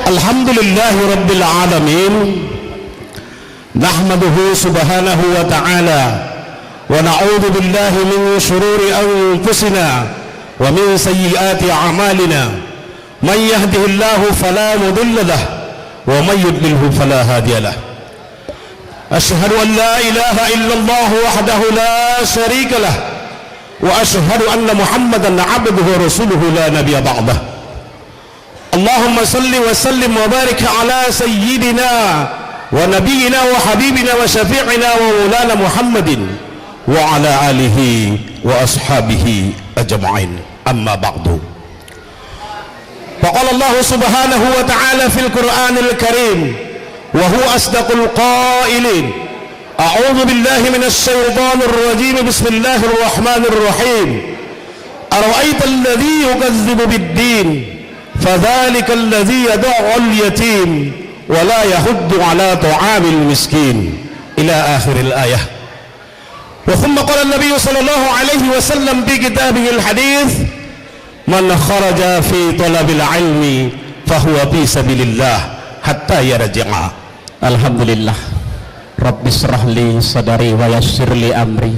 Alhamdulillahi Rabbil Alamin. Nahmaduhu subhanahu wa ta'ala wa na'udhu billahi min shururi anfusina wa min sayyiati a'malina. Man yahdihillahu fala mudilla lahu wa man yudlilhu fala hadiya lahu. Ashhadu an la ilaha illallah wahdahu la sharika lahu wa ashhadu anna Muhammadan 'abduhu wa rasuluhu la nabiyya ba'dah. Allahumma salli wa sallim wa barik ala sayyidina wa nabiyyina wa habibina wa syafi'ina wa maulana Muhammadin wa ala alihi wa ashabihi ajma'in. Amma ba'du. Faqala Allah subhanahu wa ta'ala fil Qur'anil Karim wa huwa asdaqul qailin. A'udzu billahi minasy syaithanir rajim. Bismillahir rahmanir rahim. Ara'aita alladhi yukadzibu bid-din فذلك الذي يدعو اليتيم ولا يحض على طعام المسكين إلى آخر الآية. وثم قال النبي صلى الله عليه وسلم في كتابه الحديث من خرج في طلب العلم فهو في سبيل الله حتى يرجع. Alhamdulillah. Rabbi shrah li sadri wa yassir li amri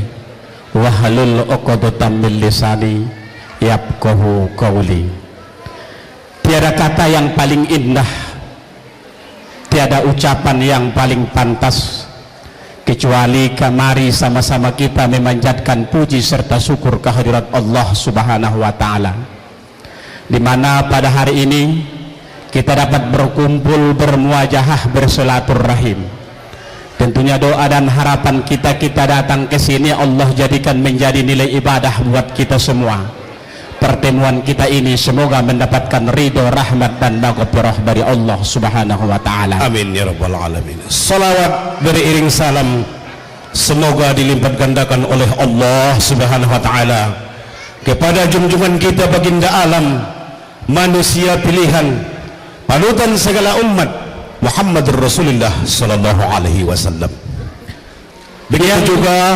wahlul 'uqdatam min lisani yafqahu qawli. Tiada kata yang paling indah, tiada ucapan yang paling pantas kecuali kemari sama-sama kita memanjatkan puji serta syukur kehadirat Allah subhanahu wa ta'ala, di mana pada hari ini kita dapat berkumpul, bermuajahah, bersilaturahim. Tentunya doa dan harapan kita datang ke sini Allah jadikan menjadi nilai ibadah buat kita semua. Pertemuan kita ini semoga mendapatkan ridho, rahmat dan maghfirah dari Allah subhanahu wa ta'ala. Amin ya rabbal alamin. Salawat beriring salam semoga dilipat gandakan oleh Allah subhanahu wa ta'ala kepada junjungan kita baginda alam, manusia pilihan, panutan segala umat, Muhammadur Rasulullah sallallahu alaihi wasallam. Begitu juga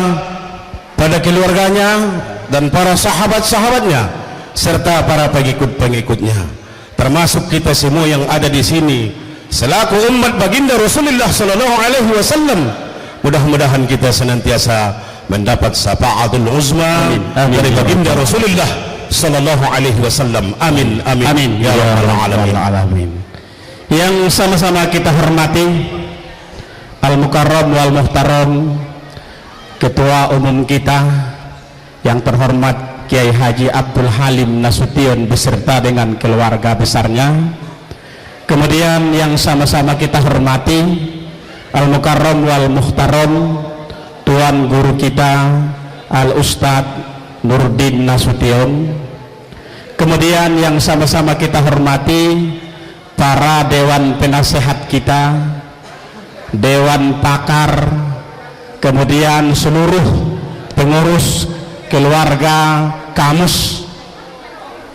pada keluarganya dan para sahabat-sahabatnya serta para pengikut-pengikutnya, termasuk kita semua yang ada di sini selaku umat baginda Rasulullah sallallahu alaihi wasallam. Mudah-mudahan kita senantiasa mendapat syafaatul uzma dari baginda Rasulullah sallallahu alaihi wasallam. Amin amin amin ya rabbal alamin. Yang sama-sama kita hormati Al-Mukarram wal Muhtaram Ketua Umum kita yang terhormat Kiai Haji Abdul Halim Nasution beserta dengan keluarga besarnya. Kemudian yang sama-sama kita hormati Al-Mukarram wal Muhtaram Tuan Guru kita Al-Ustadz Nurdin Nasution. Kemudian yang sama-sama kita hormati para dewan penasehat kita, dewan pakar, kemudian seluruh pengurus keluarga kamus,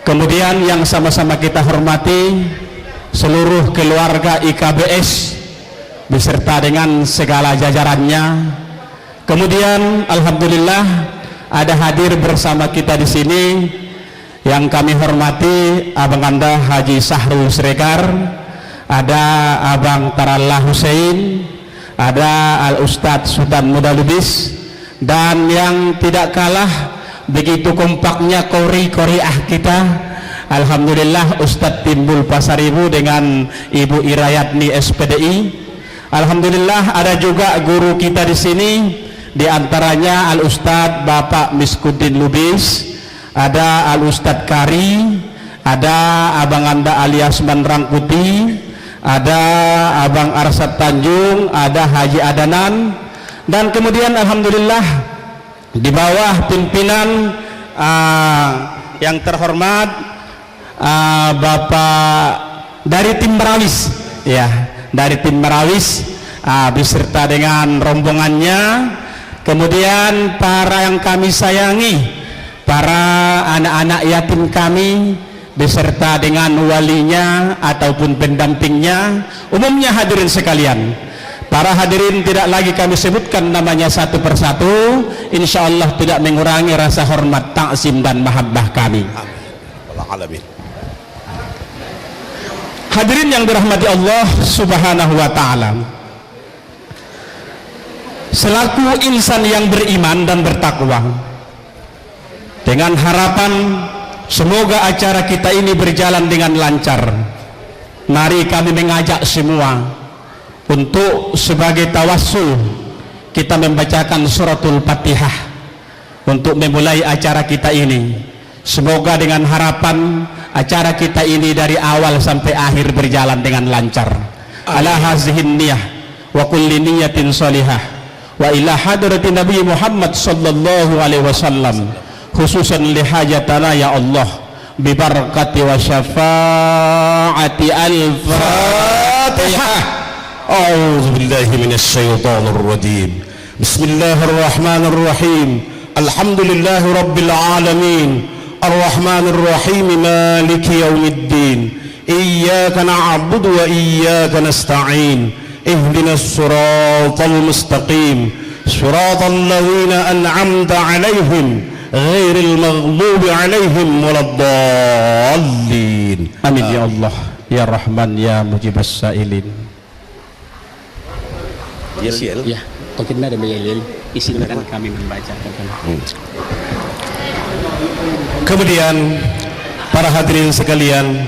kemudian yang sama-sama kita hormati seluruh keluarga IKBS beserta dengan segala jajarannya. Kemudian alhamdulillah ada hadir bersama kita di sini yang kami hormati Abang Anda Haji Sahrul Siregar, ada Abang Tarallah Hussein, ada Al Ustadz Sultan Mudalubis, dan yang tidak kalah begitu kompaknya kori-koriah kita, alhamdulillah Ustadz Timbul Pasaribu dengan Ibu Irayatni SPDI. Alhamdulillah ada juga guru kita di sini, di antaranya Al Ustadz Bapak Miskuddin Lubis, ada Al Ustadz Kari, ada Abang Anda alias Rangkuti, ada Abang Arsad Tanjung, ada Haji Adanan. Dan kemudian alhamdulillah di bawah pimpinan yang terhormat Bapak dari tim Merawis, ya, dari tim Merawis beserta dengan rombongannya. Kemudian para yang kami sayangi, para anak-anak yatim kami beserta dengan walinya ataupun pendampingnya, umumnya hadirin sekalian. Para hadirin tidak lagi kami sebutkan namanya satu persatu, insya Allah tidak mengurangi rasa hormat, ta'zim dan mahabbah kami. Hadirin yang dirahmati Allah Subhanahu wa taala. Selaku insan yang beriman dan bertakwa, dengan harapan semoga acara kita ini berjalan dengan lancar, mari kami mengajak semua untuk sebagai tawassul kita membacakan suratul Fatihah untuk memulai acara kita ini. Semoga dengan harapan acara kita ini dari awal sampai akhir berjalan dengan lancar. Ala hazihin niyah wa kulli niyatin salihah wa ila hadrati Nabi Muhammad sallallahu alaihi wasallam, khususan li hajatana ya Allah bi barakati wa syafaati al-Fatihah. A'udzu billahi minasy syaithanir rajim. Bismillahirrahmanirrahim. Alhamdulillahi rabbil alamin. Ar-Rahmanir Rahim, Maliki yaumiddin. Iyyaka na'budu wa iyyaka nasta'in. Ihdinas siratal mustaqim. Siratal ladzina an'amta 'alaihim ghairil maghdubi 'alaihim waladdallin. Amin ya Allah, ya Rahman, ya Mujibas Sa'ilin. Ya, mungkin ada mengalir. Izinkan kami membacakan. Kemudian para hadirin sekalian,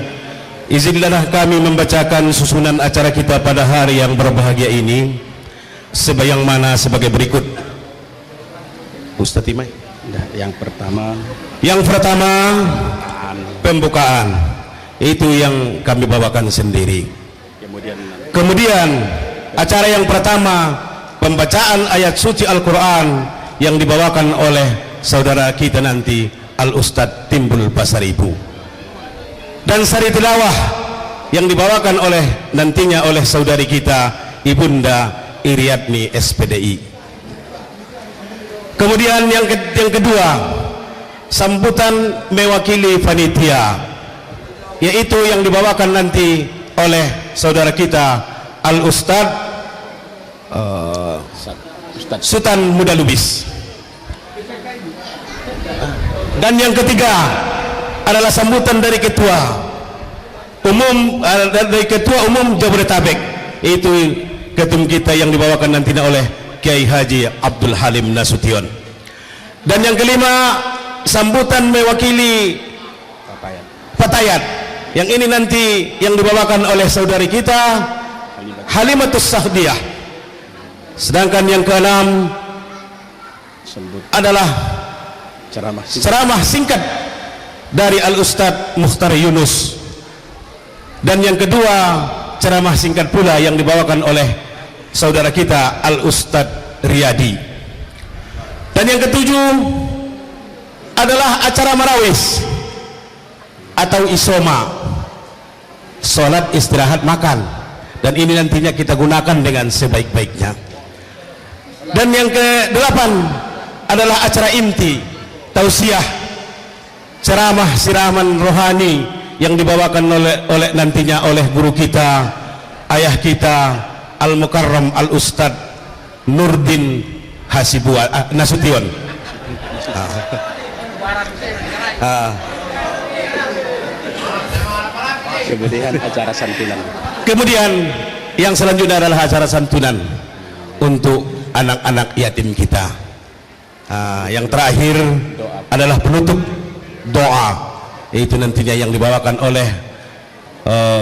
izinlah kami membacakan susunan acara kita pada hari yang berbahagia ini sebayang mana sebagai berikut. Ustaz Imai. Yang pertama pembukaan, itu yang kami bawakan sendiri. Kemudian acara yang pertama pembacaan ayat suci Al-Quran yang dibawakan oleh saudara kita nanti Al-Ustadz Timbul Pasaribu, dan sari tilawah yang dibawakan oleh nantinya oleh saudari kita Ibunda Iriadni SPDI. Kemudian yang kedua, sambutan mewakili panitia, yaitu yang dibawakan nanti oleh saudara kita Al-Ustadz Sultan Muda Lubis. Dan yang ketiga adalah sambutan dari ketua umum Jabodetabek, itu ketum kita yang dibawakan nantinya oleh Kiai Haji Abdul Halim Nasution. Dan yang kelima, sambutan mewakili Patayat, yang ini nanti yang dibawakan oleh saudari kita Halimatus Sahdiyah. Sedangkan yang keenam adalah ceramah singkat dari Al-Ustadz Mukhtar Yunus. Dan yang kedua, ceramah singkat pula yang dibawakan oleh saudara kita Al-Ustadz Riyadi. Dan yang ketujuh adalah acara marawis atau isoma, sholat istirahat makan, dan ini nantinya kita gunakan dengan sebaik-baiknya. Dan yang kedelapan adalah acara inti, tausiah, ceramah siraman rohani yang dibawakan oleh nantinya oleh guru kita, ayah kita Al-Mukarram Al-Ustadz Nurdin Nasution. Kemudian acara santunan. Kemudian yang selanjutnya adalah acara santunan untuk anak-anak yatim kita. Yang terakhir adalah penutup doa, itu nantinya yang dibawakan oleh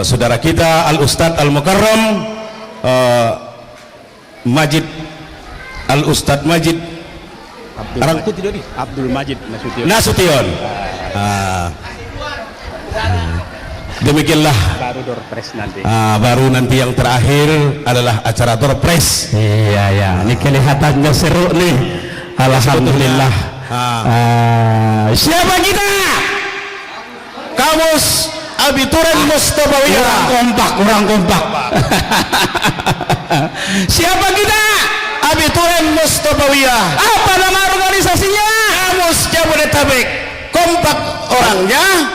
saudara kita Al-Ustadz Al-Mukarram Majid, Al-Ustadz Majid Abdul Majid Nasution. Demikianlah baru door press nanti. Baru nanti yang terakhir adalah acara door press. Iya, ini kelihatannya seru nih. Alhamdulillah. Siapa kita? Kamus Abituran Mustafawiyah. Kurang kompak. Siapa kita? Abituran Mustafawiyah. Apa nama organisasinya? Kamus Jabodetabek. Kompak orangnya,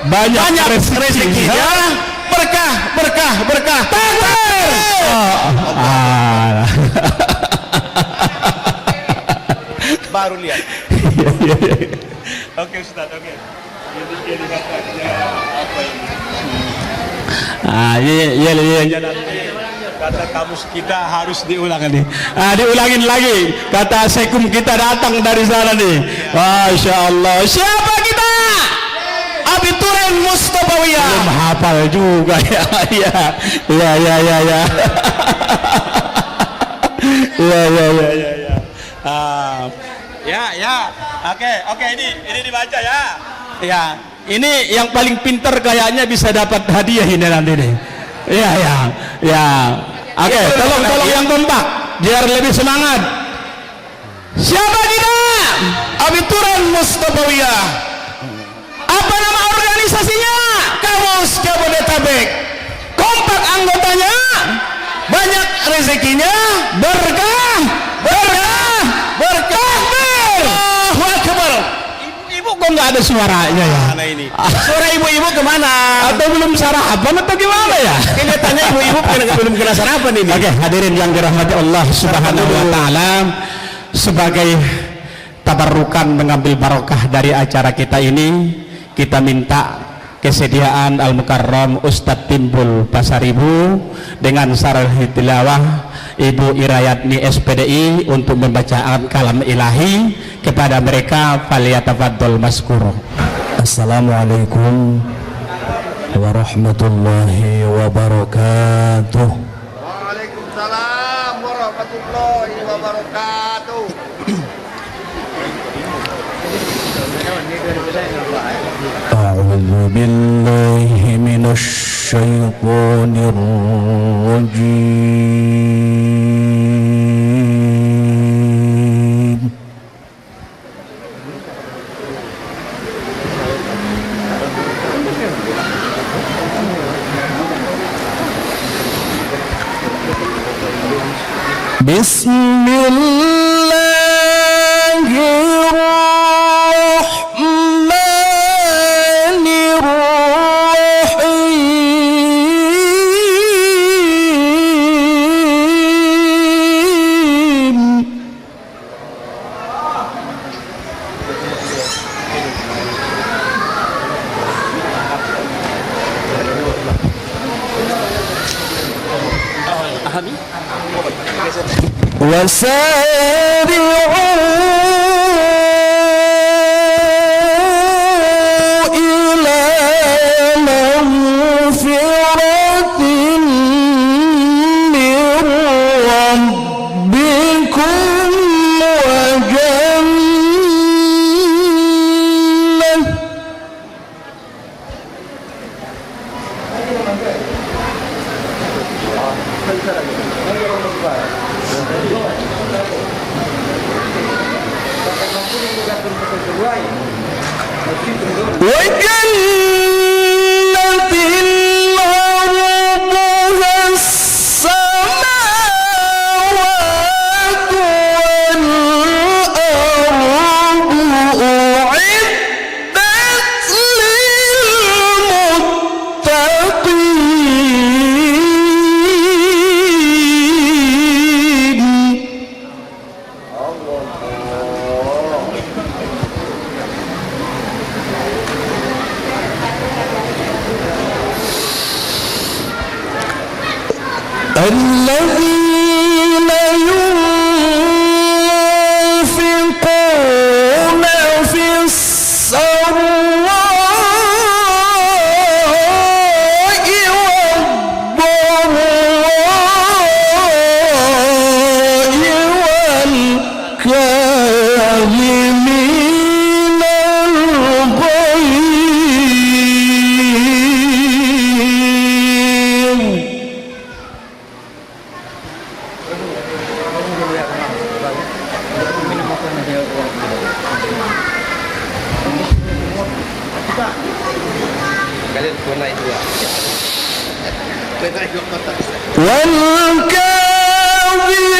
banyak rezekinya, berkah. Takbir. Baru lihat. Oke Ustaz, oke. Iya. Kata kamus kita harus diulang nih. Diulangin lagi. Kata sekum kita datang dari sana nih. Masya Allah. Siapa kita? Abituren Mustafawiyah. Belum hafal juga ya. Ya. Oke, ini dibaca ya. Ya, ini yang paling pintar kayaknya bisa dapat hadiah ini nanti nih. Ya. Oke, tolong yang kompak biar lebih semangat. Siapa kita? Abituren Mustafawiyah. Apa nama organisasinya? Kamus Jabodetabek. Kompak anggotanya, Banyak rezekinya. berkah. Allahu Akbar. Ibu kok nggak ada suaranya ya? Mana ini? Suara ibu-ibu kemana? Atau belum sarapan atau gimana ya? Kelihatannya ibu-ibu belum kena sarapan ini. Oke, hadirin yang dirahmati Allah Subhanahu wa taala, sebagai tabarukan mengambil barokah dari acara kita ini, kita minta kesediaan Al-Mukarram Ustadz Timbul Pasaribu dengan sarah tilawah Ibu Irayatni SPDI untuk membacakan kalam ilahi kepada mereka. Faliyatafaddal maskuro. Assalamualaikum warahmatullahi wabarakatuh. Waalaikumsalam warahmatullahi wabarakatuh. A'udzu billahi minasy syaithanir rajim. Bismillahirrahmanirrahim. وسارعوا إلى مغفرة من ربكم وجنة وجنة عرضها السماوات والأرض أعدت للمتقين. الذين ينفقون في السراء والضراء والكاظمين الغيظ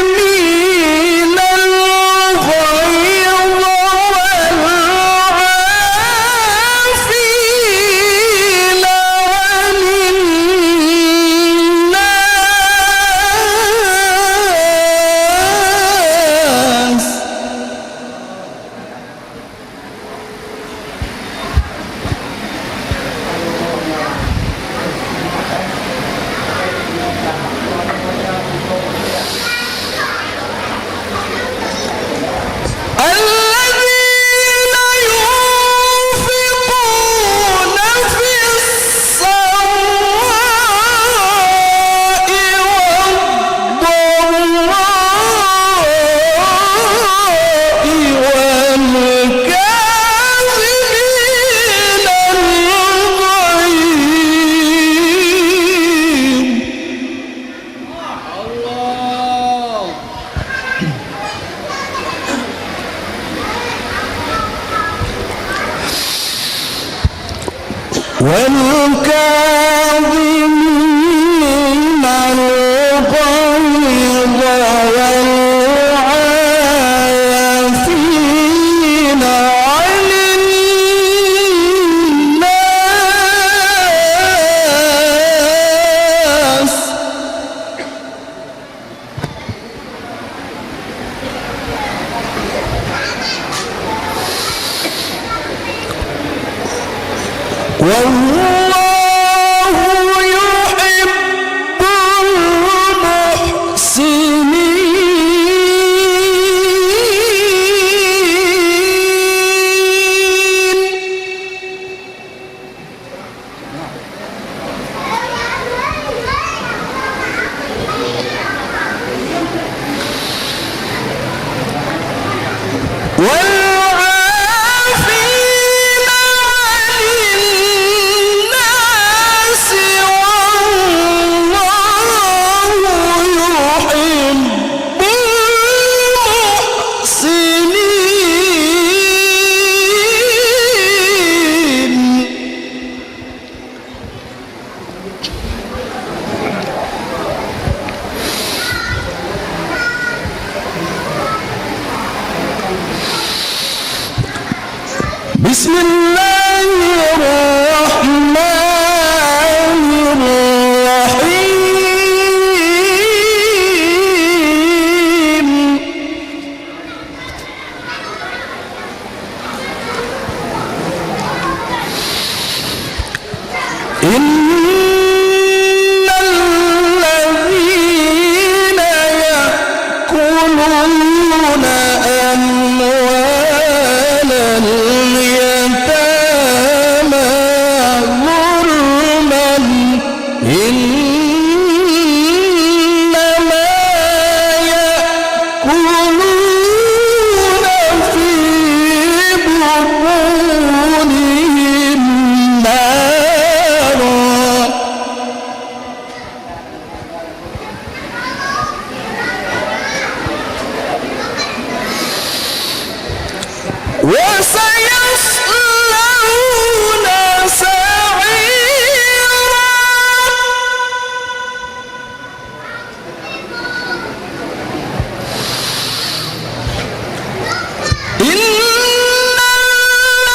والكاظمين الغيظ والعافين عن الناس والكاظمين الغيظ والعافين عن الناس والله يحب المحسنين والعافين عن الناس والله يحب المحسنين بسم الله الرحمن الرحيم إن الذين يأكلون أموال اليتامى ظلما إنما يأكلون في بطونهم نارا وسيصلون سعيرا إن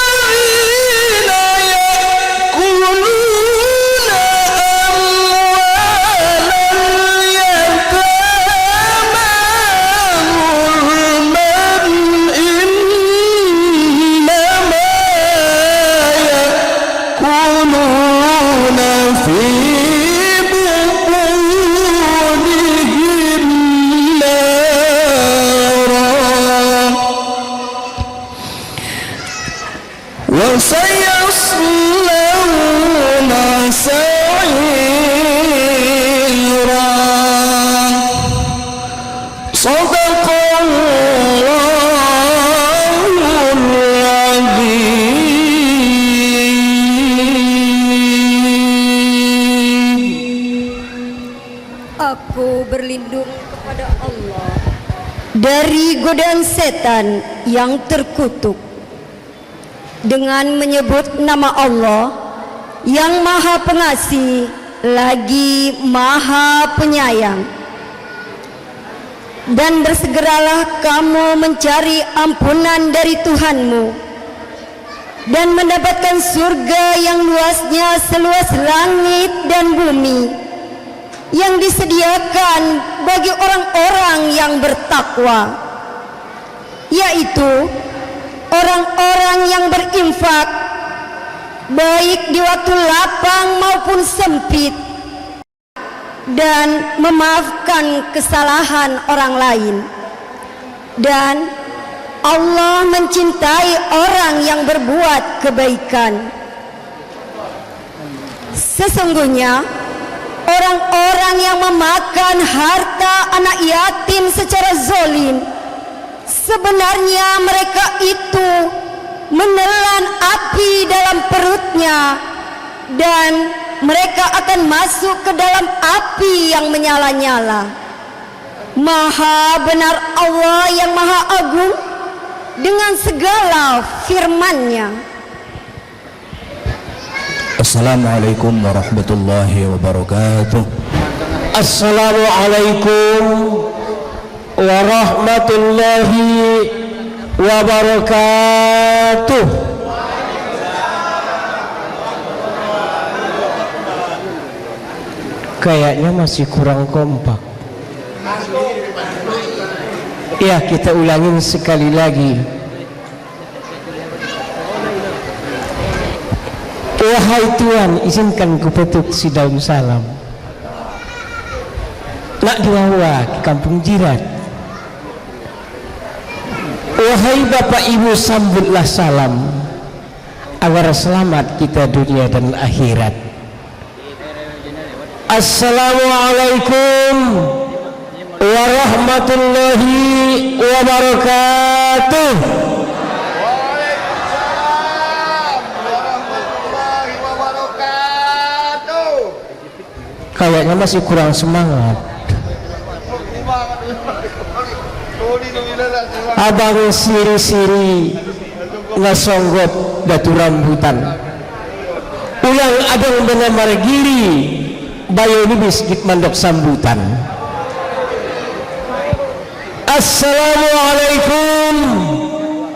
الذين يأكلون أموال اليتامى ظلما إنما يأكلون في بطونهم نارا وسيصلون سعيرا صدق الله العظيم. Aku berlindung kepada Allah dari godaan setan yang terkutuk dengan menyebut nama Allah yang Maha Pengasih lagi Maha Penyayang. Dan bersegeralah kamu mencari ampunan dari Tuhanmu dan mendapatkan surga yang luasnya seluas langit dan bumi, yang disediakan bagi orang-orang yang bertakwa, yaitu orang-orang yang berinfak baik di waktu lapang maupun sempit dan memaafkan kesalahan orang lain. Dan Allah mencintai orang yang berbuat kebaikan. Sesungguhnya orang-orang yang memakan harta anak yatim secara zalim, sebenarnya mereka itu menelan api dalam perutnya, dan mereka akan masuk ke dalam api yang menyala-nyala. Maha benar Allah yang maha agung dengan segala firman-Nya. Assalamualaikum warahmatullahi wabarakatuh. Assalamualaikum warahmatullahi wabarakatuh. Kayaknya masih kurang kompak. Ya, kita ulangin sekali lagi. Wahai Tuhan, izinkan ku petuk si daun salam. Nak diwawa ke kampung jirat. Wahai Bapak Ibu, sambutlah salam agar selamat kita dunia dan akhirat. Assalamualaikum warahmatullahi wabarakatuh. Waalaikumsalam warahmatullahi wabarakatuh. Kayaknya masih kurang semangat. Abang siri-siri ngasonggot batu rambutan. Ulang adang benar giri bayo libis git mandok sambutan. Assalamualaikum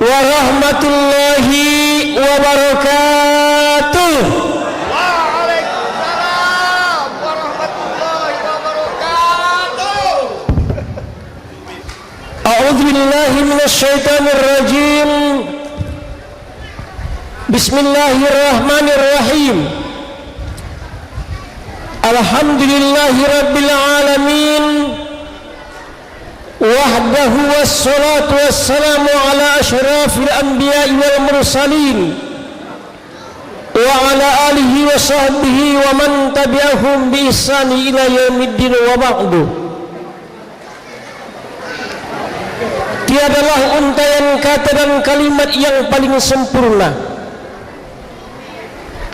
warahmatullahi wabarakatuh. Waalaikumsalam warahmatullahi wabarakatuh. A'udzu billahi minasyaitonir rajim. Bismillahirrahmanirrahim. Alhamdulillahi rabbil alamin. Wahdahu wassalatu wassalamu ala asyrafil anbiya'i wal mursalin wa ala alihi wa sahbihi wa man tabi'ahum bi ihsani ila yaumiddin wa ba'du. Tiadalah untaian kata dan kalimat yang paling sempurna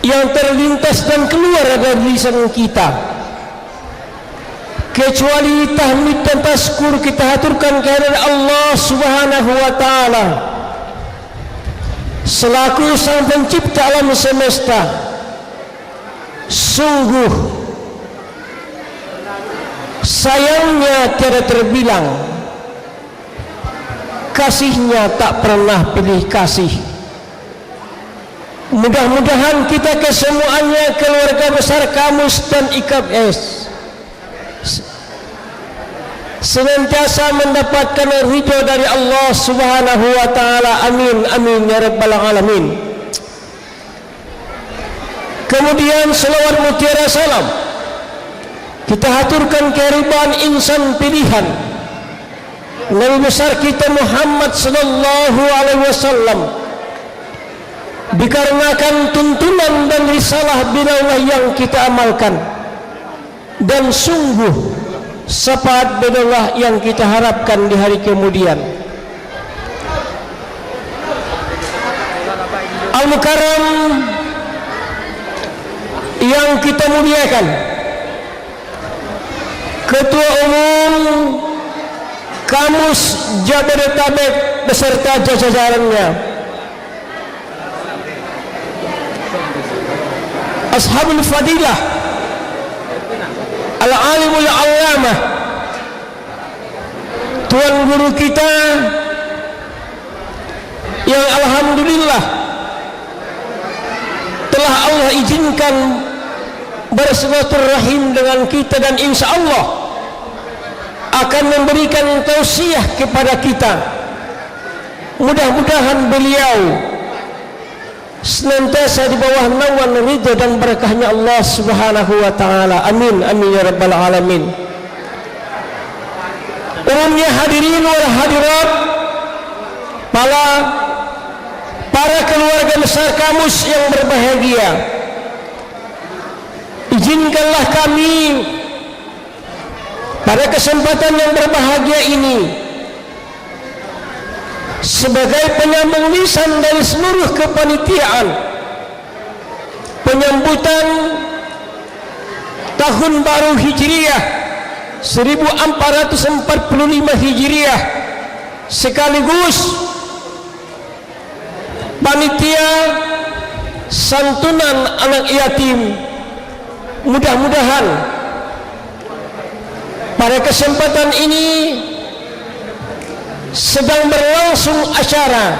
yang terlintas dan keluar dari lisan kita kecuali tahmid dan taskur kita haturkan kehadirat Allah Subhanahu wa taala selaku sang pencipta alam semesta. Sungguh sayangnya tiada terbilang, kasihnya tak pernah pilih kasih. Mudah-mudahan kita kesemuanya, keluarga besar Kamus dan IKABS, senantiasa mendapatkan ridho dari Allah Subhanahu wa taala. Amin amin ya rabbal alamin. Kemudian selawat mutiara salam kita haturkan kehadiran insan pilihan Nabi besar kita Muhammad sallallahu alaihi wasallam, dikarenakan tuntunan dan risalah beliau yang kita amalkan, dan sungguh syafaat beliau yang kita harapkan di hari kemudian. Al-Mukarram yang kita muliakan, Ketua Umum Kamus Jabodetabek beserta jajarannya, Ashabul Fadilah, Al-Alimul Allamah, Tuan Guru kita yang alhamdulillah telah Allah izinkan bersilaturahim dengan kita dan insya Allah akan memberikan tausiah kepada kita. Mudah-mudahan beliau senantiasa di bawah naungan ridha dan berkahnya Allah Subhanahu wa taala. Amin amin ya rabbal alamin. Umumnya hadirin wal hadirat, para keluarga besar Kamus yang berbahagia, izinkanlah kami pada kesempatan yang berbahagia ini sebagai penyambung lisan dari seluruh kepanitiaan penyambutan tahun baru Hijriah 1445 Hijriah, sekaligus panitia santunan anak yatim. Mudah-mudahan pada kesempatan ini sedang berlangsung acara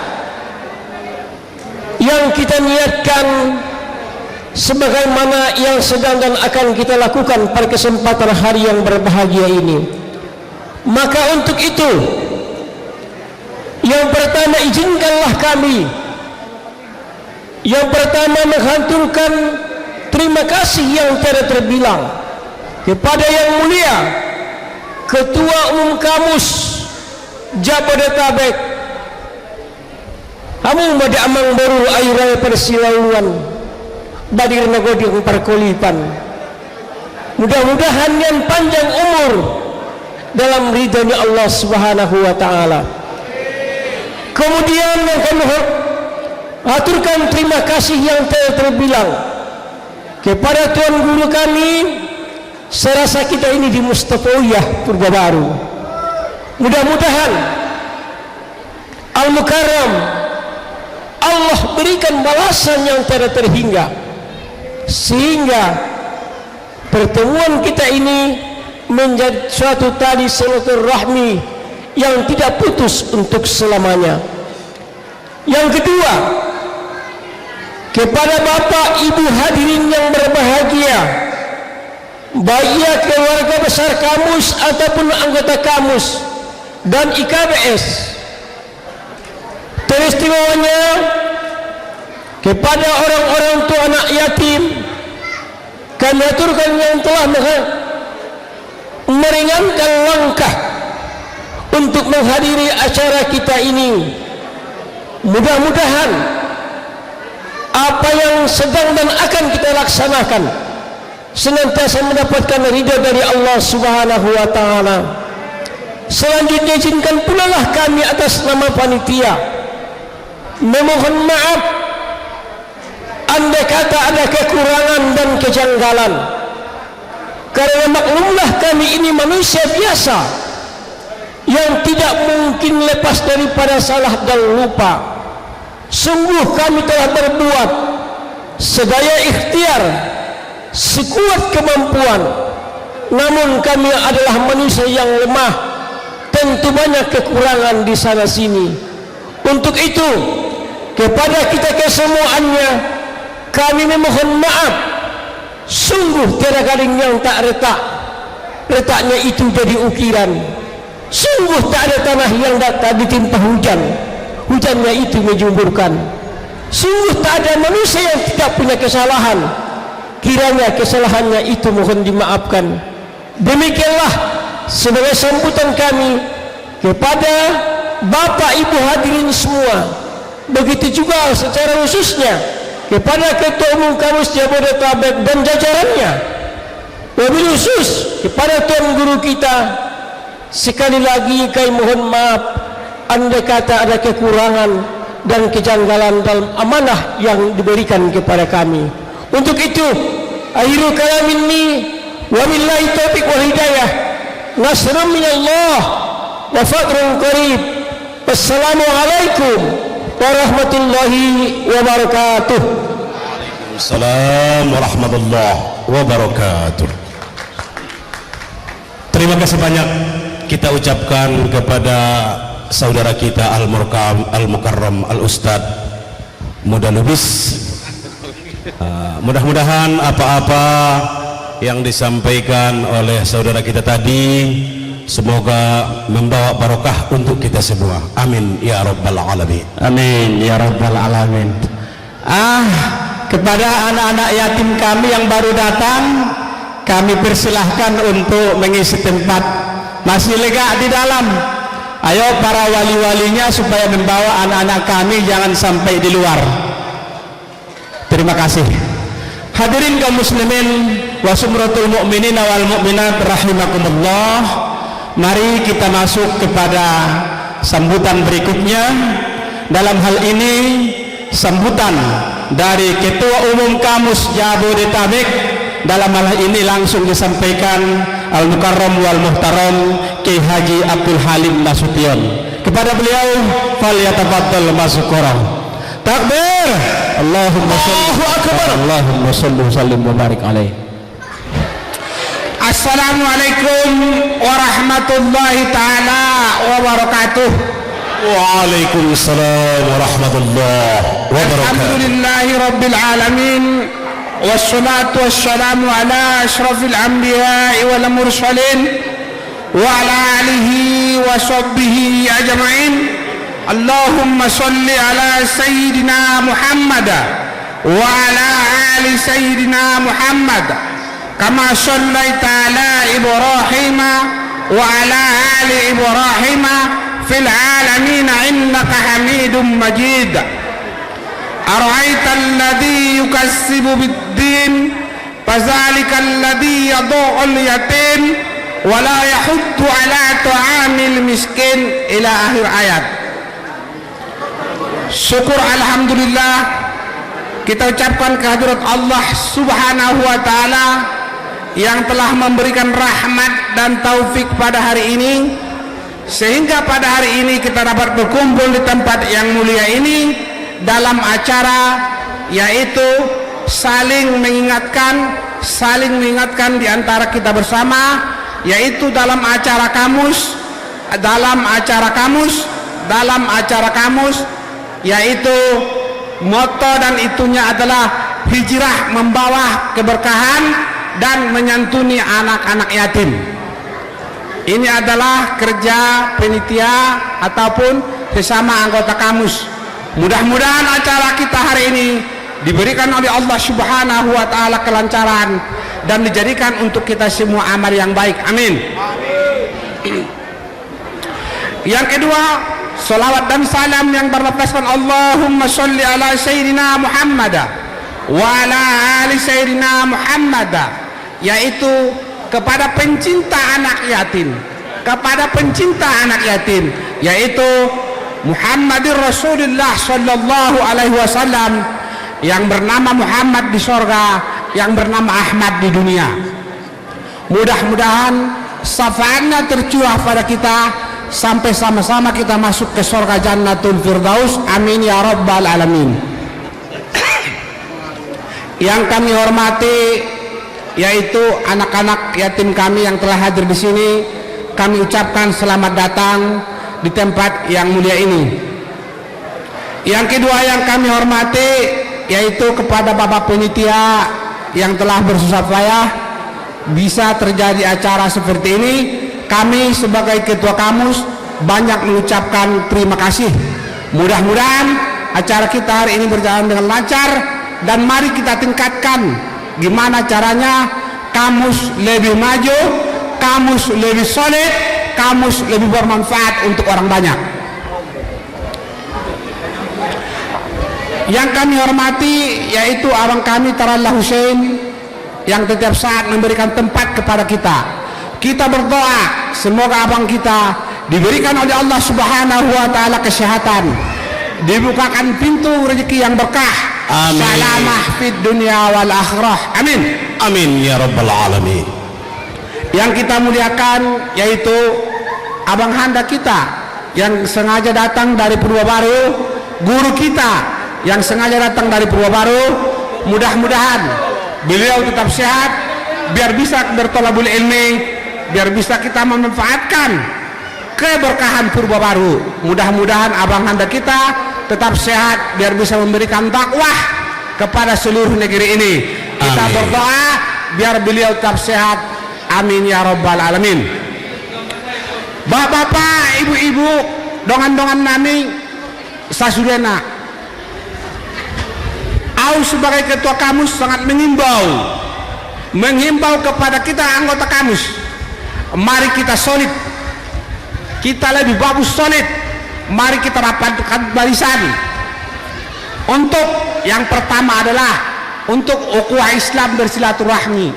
yang kita niatkan sebagaimana yang sedang dan akan kita lakukan pada kesempatan hari yang berbahagia ini. Maka untuk itu, yang pertama izinkanlah kami yang pertama menghanturkan terima kasih yang tiada terbilang kepada yang mulia Ketua Umum Kamus Jabodetabek Hamu Mada Amang Baru Ayu Raya Persilauan Badir Nagoding Perkolipan. Mudah-mudahan yang panjang umur dalam ridhonya Allah Subhanahu wa taala. Kemudian yang kami aturkan terima kasih yang terbilang kepada Tuan Guru kami. Saya rasa kita ini di Mustafawiyah Purba Baru. Mudah-mudahan Al-Mukarram Allah berikan balasan yang tiada terhingga, sehingga pertemuan kita ini menjadi suatu tali silaturahmi yang tidak putus untuk selamanya. Yang kedua, kepada Bapak Ibu hadirin yang berbahagia, baik keluarga besar Kamus ataupun anggota Kamus dan IKBS, teristimewanya kepada orang-orang tua anak yatim, kami aturkan yang telah meringankan langkah untuk menghadiri acara kita ini. Mudah-mudahan apa yang sedang dan akan kita laksanakan senantiasa mendapatkan ridha dari Allah Subhanahu wa taala. Selanjutnya izinkan pula lah kami atas nama panitia memohon maaf andai kata ada kekurangan dan kejanggalan, karena maklumlah kami ini manusia biasa yang tidak mungkin lepas daripada salah dan lupa. Sungguh kami telah berbuat sedaya ikhtiar, sekuat kemampuan, namun kami adalah manusia yang lemah, tentu banyak kekurangan di sana sini. Untuk itu, kepada kita kesemuanya kami memohon maaf. Sungguh tiada gading yang tak retak, retaknya itu jadi ukiran. Sungguh tak ada tanah yang tak ditimpa hujan, hujannya itu menjemburkan. Sungguh tak ada manusia yang tidak punya kesalahan, kiranya kesalahannya itu mohon dimaafkan. Demikianlah sebagai sambutan kami kepada Bapak Ibu hadirin semua, begitu juga secara khususnya kepada Ketua Umum Kamus Jabodetabek dan jajarannya, wabil khusus kepada Tuan Guru kita. Sekali lagi kami mohon maaf andai kata ada kekurangan dan kejanggalan dalam amanah yang diberikan kepada kami. Untuk itu, akhirul kalam ini wabillahi taufiq wal hidayah, nasrun minallah wa fadrun qarib. Wassalamualaikum warahmatullahi wabarakatuh. Waalaikumsalam warahmatullahi wabarakatuh. Terima kasih banyak kita ucapkan kepada saudara kita Al-Mukarram Al-Ustad Muda Lubis. Mudah-mudahan apa-apa yang disampaikan oleh saudara kita tadi semoga membawa barokah untuk kita semua. Amin ya rabbal alamin. Amin ya rabbal alamin. Kepada anak-anak yatim kami yang baru datang, kami persilahkan untuk mengisi tempat. Masih lega di dalam. Ayo para wali-walinya supaya membawa anak-anak kami, jangan sampai di luar. Terima kasih. Hadirin kaum muslimin wa sumratul mu'minin wal mu'minat rahimakumullah. Mari kita masuk kepada sambutan berikutnya. Dalam hal ini sambutan dari Ketua Umum Kamus Jabodetabek. Dalam hal ini langsung disampaikan Al-Mukarram wal Muhtaram Kiai Haji Abdul Halim Nasution. Kepada beliau falyatafaddal mashkura. Takbir. Allahumma Allahu Akbar. Allahumma salli wa sallim wa barik alaih. Assalamualaikum warahmatullahi taala wabarakatuh. Waalaikumsalam warahmatullahi wabarakatuh. Alhamdulillahi rabbil alamin. Wassalatu wassalamu ala ashrafil anbiya'i wal mursalin wa ala alihi wa sahbihi ajma'in. Allahumma salli ala sayyidina Muhammad wa ala ali sayyidina Muhammad kama sallaita ala Ibrahim wa ala ali Ibrahim fil alamin innaka Hamidum Majid. Ara'aita alladhi yukassibu bid-din fazalika alladhi yadhu'ul yatim wa la yahuddu ala ta'amil miskin ila akhir ayat. Syukur alhamdulillah kita ucapkan kehadirat Allah Subhanahu wa taala yang telah memberikan rahmat dan taufik pada hari ini, sehingga pada hari ini kita dapat berkumpul di tempat yang mulia ini dalam acara yaitu saling mengingatkan di antara kita bersama, yaitu dalam acara kamus yaitu moto dan itunya adalah hijrah membawa keberkahan dan menyantuni anak-anak yatim. Ini adalah kerja penitia ataupun sesama anggota kamus. Mudah-mudahan acara kita hari ini diberikan oleh Allah Subhanahu wa taala kelancaran dan dijadikan untuk kita semua amal yang baik. Amin. Yang kedua, salawat dan salam yang berlapaskan Allahumma sholli ala sayyidina Muhammad wa ala ali sayyidina Muhammad, yaitu kepada pencinta anak yatim, yaitu Muhammadur Rasulullah sallallahu alaihi wasallam, yang bernama Muhammad di sorga, yang bernama Ahmad di dunia. Mudah-mudahan syafaatnya tercurah pada kita sampai sama-sama kita masuk ke surga Jannatul Firdaus. Amin ya rabbal alamin. Yang kami hormati yaitu anak-anak yatim kami yang telah hadir di sini, kami ucapkan selamat datang di tempat yang mulia ini. Yang kedua yang kami hormati yaitu kepada Bapak Penitia yang telah bersusah payah bisa terjadi acara seperti ini. Kami sebagai ketua kamus banyak mengucapkan terima kasih. Mudah-mudahan acara kita hari ini berjalan dengan lancar, dan mari kita tingkatkan gimana caranya kamus lebih maju, kamus lebih solid, kamus lebih bermanfaat untuk orang banyak. Yang kami hormati yaitu abang kami Tarallah Hussein yang setiap saat memberikan tempat kepada kita. Kita berdoa semoga abang kita diberikan oleh Allah Subhanahu wa taala kesehatan, dibukakan pintu rezeki yang berkah, amin, salamah fid dunya wal akhirah, amin, amin ya rabbal alamin. Yang kita muliakan yaitu abang handa kita yang sengaja datang dari Purwobaru, guru kita yang sengaja datang dari Purwobaru. Mudah-mudahan beliau tetap sehat biar bisa bertolabul ilmi, biar bisa kita memanfaatkan keberkahan Purwobaru. Mudah-mudahan abang handa kita tetap sehat biar bisa memberikan dakwah kepada seluruh negeri ini. Kita berdoa biar beliau tetap sehat, amin ya rabbal alamin. Bapak-bapak, ibu-ibu, dongan-dongan nami sasudena, aku sebagai ketua kamus sangat menghimbau kepada kita anggota kamus, mari kita solid, kita lebih bagus solid, mari kita rapatkan barisan. Untuk yang pertama adalah untuk ukhuwah Islam bersilaturahmi,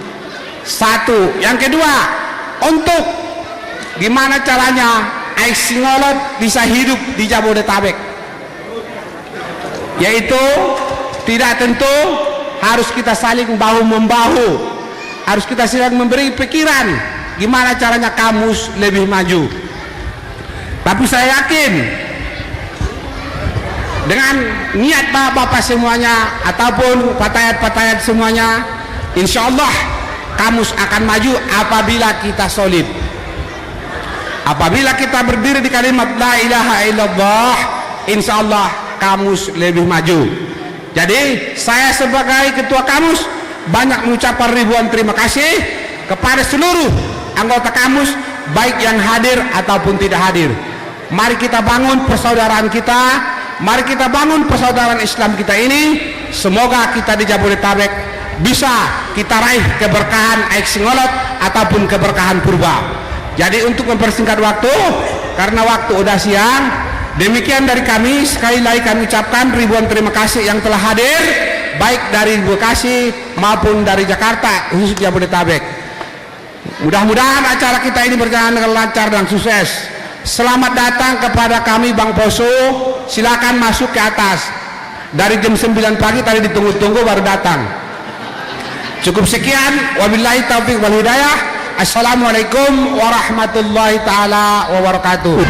satu. Yang kedua, untuk gimana caranya Ais Singolot bisa hidup di Jabodetabek, yaitu tidak tentu harus kita saling bahu-membahu, harus kita saling memberi pikiran gimana caranya kamus lebih maju. Tapi saya yakin dengan niat bapak-bapak semuanya ataupun patayat-patayat semuanya, insya Allah kamus akan maju apabila kita solid. Apabila kita berdiri di kalimat la ilaha illallah, insya Allah kamus lebih maju. Jadi saya sebagai ketua kamus banyak mengucapkan ribuan terima kasih kepada seluruh anggota kamus, baik yang hadir ataupun tidak hadir. Mari kita bangun persaudaraan kita, mari kita bangun persaudaraan Islam kita ini. Semoga kita di Jabodetabek bisa kita raih keberkahan Aik Singolot ataupun keberkahan purba. Jadi untuk mempersingkat waktu, karena waktu udah siang, demikian dari kami. Sekali lagi kami ucapkan ribuan terima kasih yang telah hadir, baik dari Bekasi maupun dari Jakarta, khusus Jabodetabek. Mudah-mudahan acara kita ini berjalan dengan lancar dan sukses. Selamat datang kepada kami Bang Poso. Silakan masuk ke atas. Dari jam 9 pagi tadi ditunggu-tunggu baru datang. Cukup sekian. Wabillahi taufiq wal hidayah. Assalamualaikum warahmatullahi taala wabarakatuh.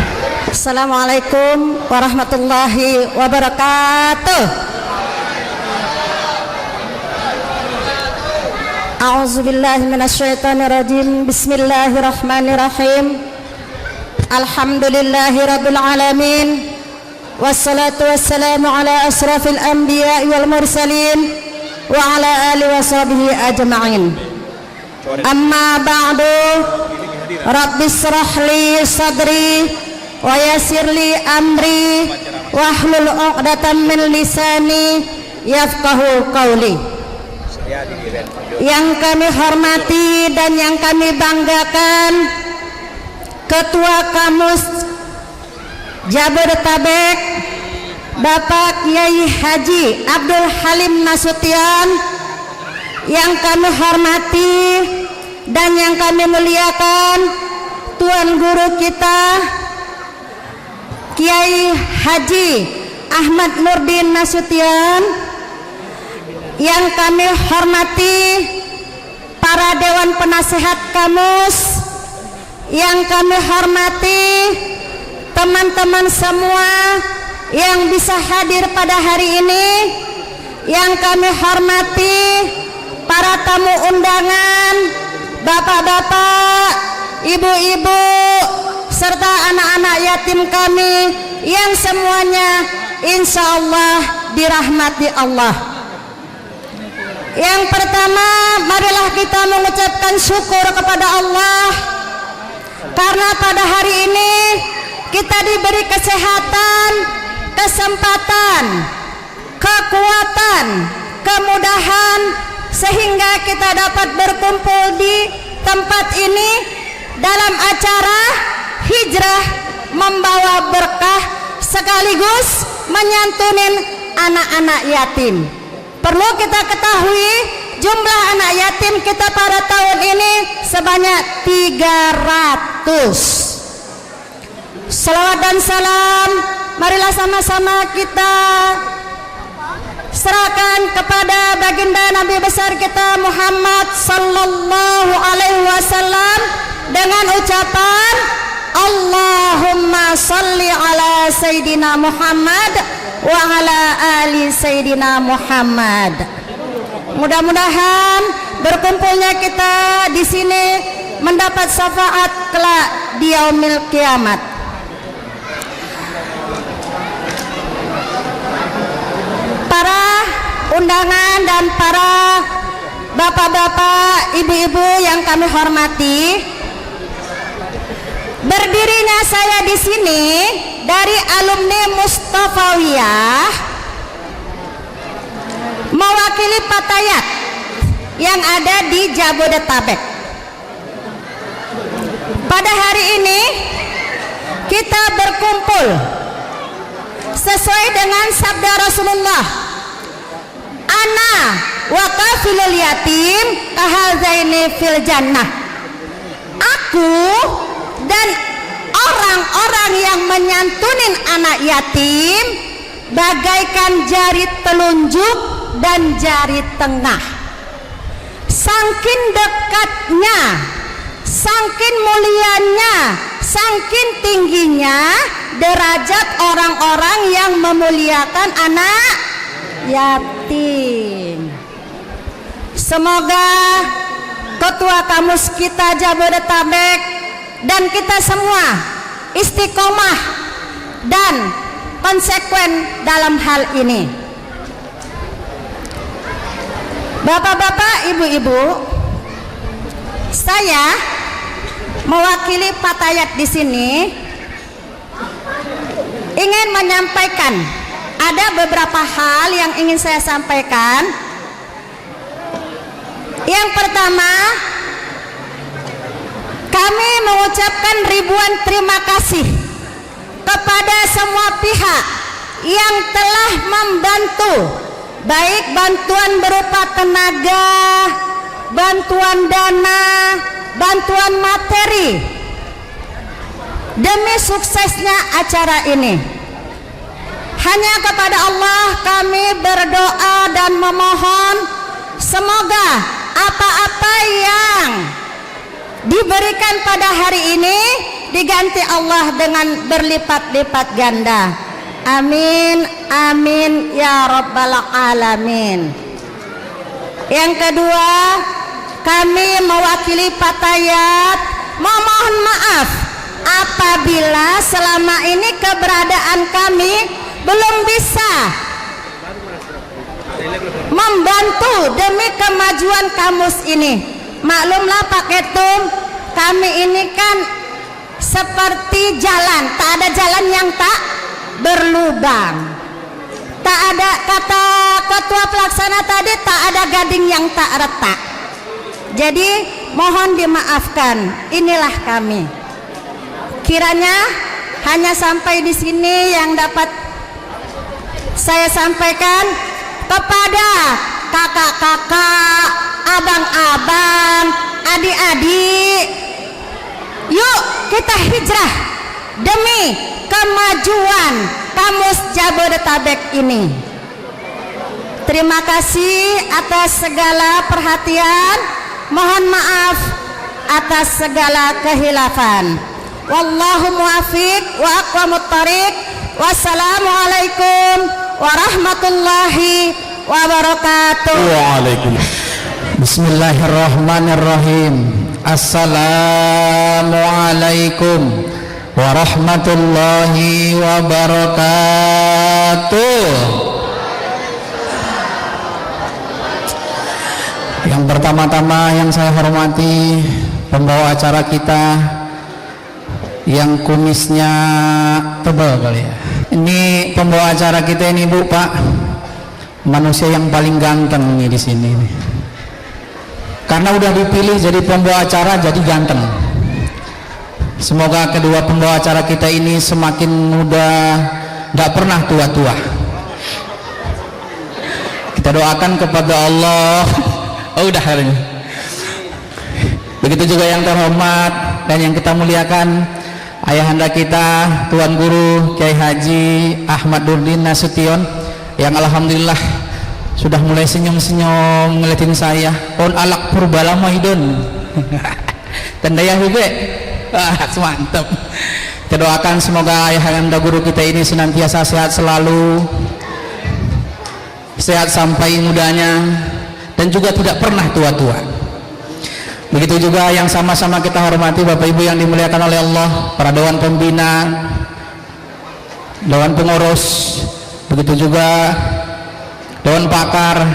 Assalamualaikum warahmatullahi wabarakatuh. A'udzubillahi minasyaitonirrajim. Bismillahirrahmanirrahim. Alhamdulillahi rabbil alamin. Wassalatu wassalamu ala asrafil anbiya'i wal mursalin wa ala alihi washabihi ajma'in. Amma ba'du. Rabbis shrah li sadri wa yassir li amri wahlul 'uqdatam min lisani yafqahu qawli. Yang kami hormati dan yang kami banggakan, Ketua Kamus Jabodetabek Bapak Kiai Haji Abdul Halim Nasution, yang kami hormati dan yang kami muliakan Tuan Guru kita Kiai Haji Ahmad Nurdin Nasution, yang kami hormati para Dewan Penasehat Kamus, yang kami hormati teman-teman semua yang bisa hadir pada hari ini, yang kami hormati para tamu undangan, bapak-bapak, ibu-ibu, serta anak-anak yatim kami yang semuanya insya Allah dirahmati Allah. Yang pertama, marilah kita mengucapkan syukur kepada Allah karena pada hari ini kita diberi kesehatan, kesempatan, kekuatan, kemudahan sehingga kita dapat berkumpul di tempat ini dalam acara hijrah membawa berkah sekaligus menyantunin anak-anak yatim. Perlu kita ketahui jumlah anak yatim kita pada tahun ini sebanyak 300. Salawat dan salam marilah sama-sama kita serahkan kepada baginda Nabi besar kita Muhammad sallallahu alaihi wasallam dengan ucapan Allahumma salli ala Sayyidina Muhammad wa ala ali Sayyidina Muhammad. Mudah-mudahan berkumpulnya kita di sini mendapat syafaat kelak di yaumil kiamat. Para undangan dan para bapak-bapak, ibu-ibu yang kami hormati, berdirinya saya di sini dari alumni Mustafawiyah mewakili Patayat yang ada di Jabodetabek. Pada hari ini kita berkumpul sesuai dengan sabda Rasulullah, ana wa kafilul yatim kahadzaini fil jannah. Aku dan orang-orang yang menyantunin anak yatim bagaikan jari telunjuk dan jari tengah. Saking dekatnya, saking mulianya, saking tingginya derajat orang-orang yang memuliakan anak yatim. Semoga Ketua Kamus kita Jabodetabek dan kita semua istiqomah dan konsekuen dalam hal ini. Bapak-bapak, ibu-ibu, saya mewakili Patayat di sini ingin menyampaikan ada beberapa hal yang ingin saya sampaikan. Yang pertama, kami mengucapkan ribuan terima kasih kepada semua pihak yang telah membantu, baik bantuan berupa tenaga, bantuan dana, bantuan materi demi suksesnya acara ini. Hanya kepada Allah kami berdoa dan memohon semoga apa-apa yang diberikan pada hari ini diganti Allah dengan berlipat-lipat ganda. Amin, amin ya rabbal alamin. Yang kedua, kami mewakili Patayat memohon maaf apabila selama ini keberadaan kami belum bisa membantu demi kemajuan kamus ini. Maklumlah Pak Ketum, kami ini kan seperti jalan, tak ada jalan yang tak berlubang. Tak ada, kata ketua pelaksana tadi, tak ada gading yang tak retak. Jadi mohon dimaafkan, inilah kami. Kiranya hanya sampai di sini yang dapat saya sampaikan kepada kakak-kakak, abang-abang, adik-adik. Yuk kita hijrah demi kemajuan Kamus Jabodetabek ini. Terima kasih atas segala perhatian. Mohon maaf atas segala kehilafan. Wallahu muwaffiq wa aqwamut thariq. Wassalamualaikum warahmatullahi wabarakatuh. Waalaikumsalam. Bismillahirrahmanirrahim. Assalamualaikum warahmatullahi wabarakatuh. Yang pertama-tama yang saya hormati pembawa acara kita yang kumisnya tebal kali ya. Ini pembawa acara kita ini Bu, Pak, manusia yang paling ganteng nih di sini nih. Karena udah dipilih jadi pembawa acara jadi ganteng. Semoga kedua pembawa acara kita ini semakin muda, gak pernah tua-tua. Kita doakan kepada Allah. Oh udah hari ini. Begitu juga yang terhormat dan yang kita muliakan ayahanda kita Tuan Guru Kiai Haji Ahmad Nurdin Nasution yang alhamdulillah sudah mulai senyum-senyum ngeliatin saya. On alak purbala mahidun. Tandaya hibe. Mantap. Kita doakan semoga ayahanda guru kita ini senantiasa sehat selalu, sehat sampai mudanya, dan juga tidak pernah tua-tua. Begitu juga yang sama-sama kita hormati Bapak Ibu yang dimuliakan oleh Allah, para dewan pembina, dewan pengurus, begitu juga dewan pakar,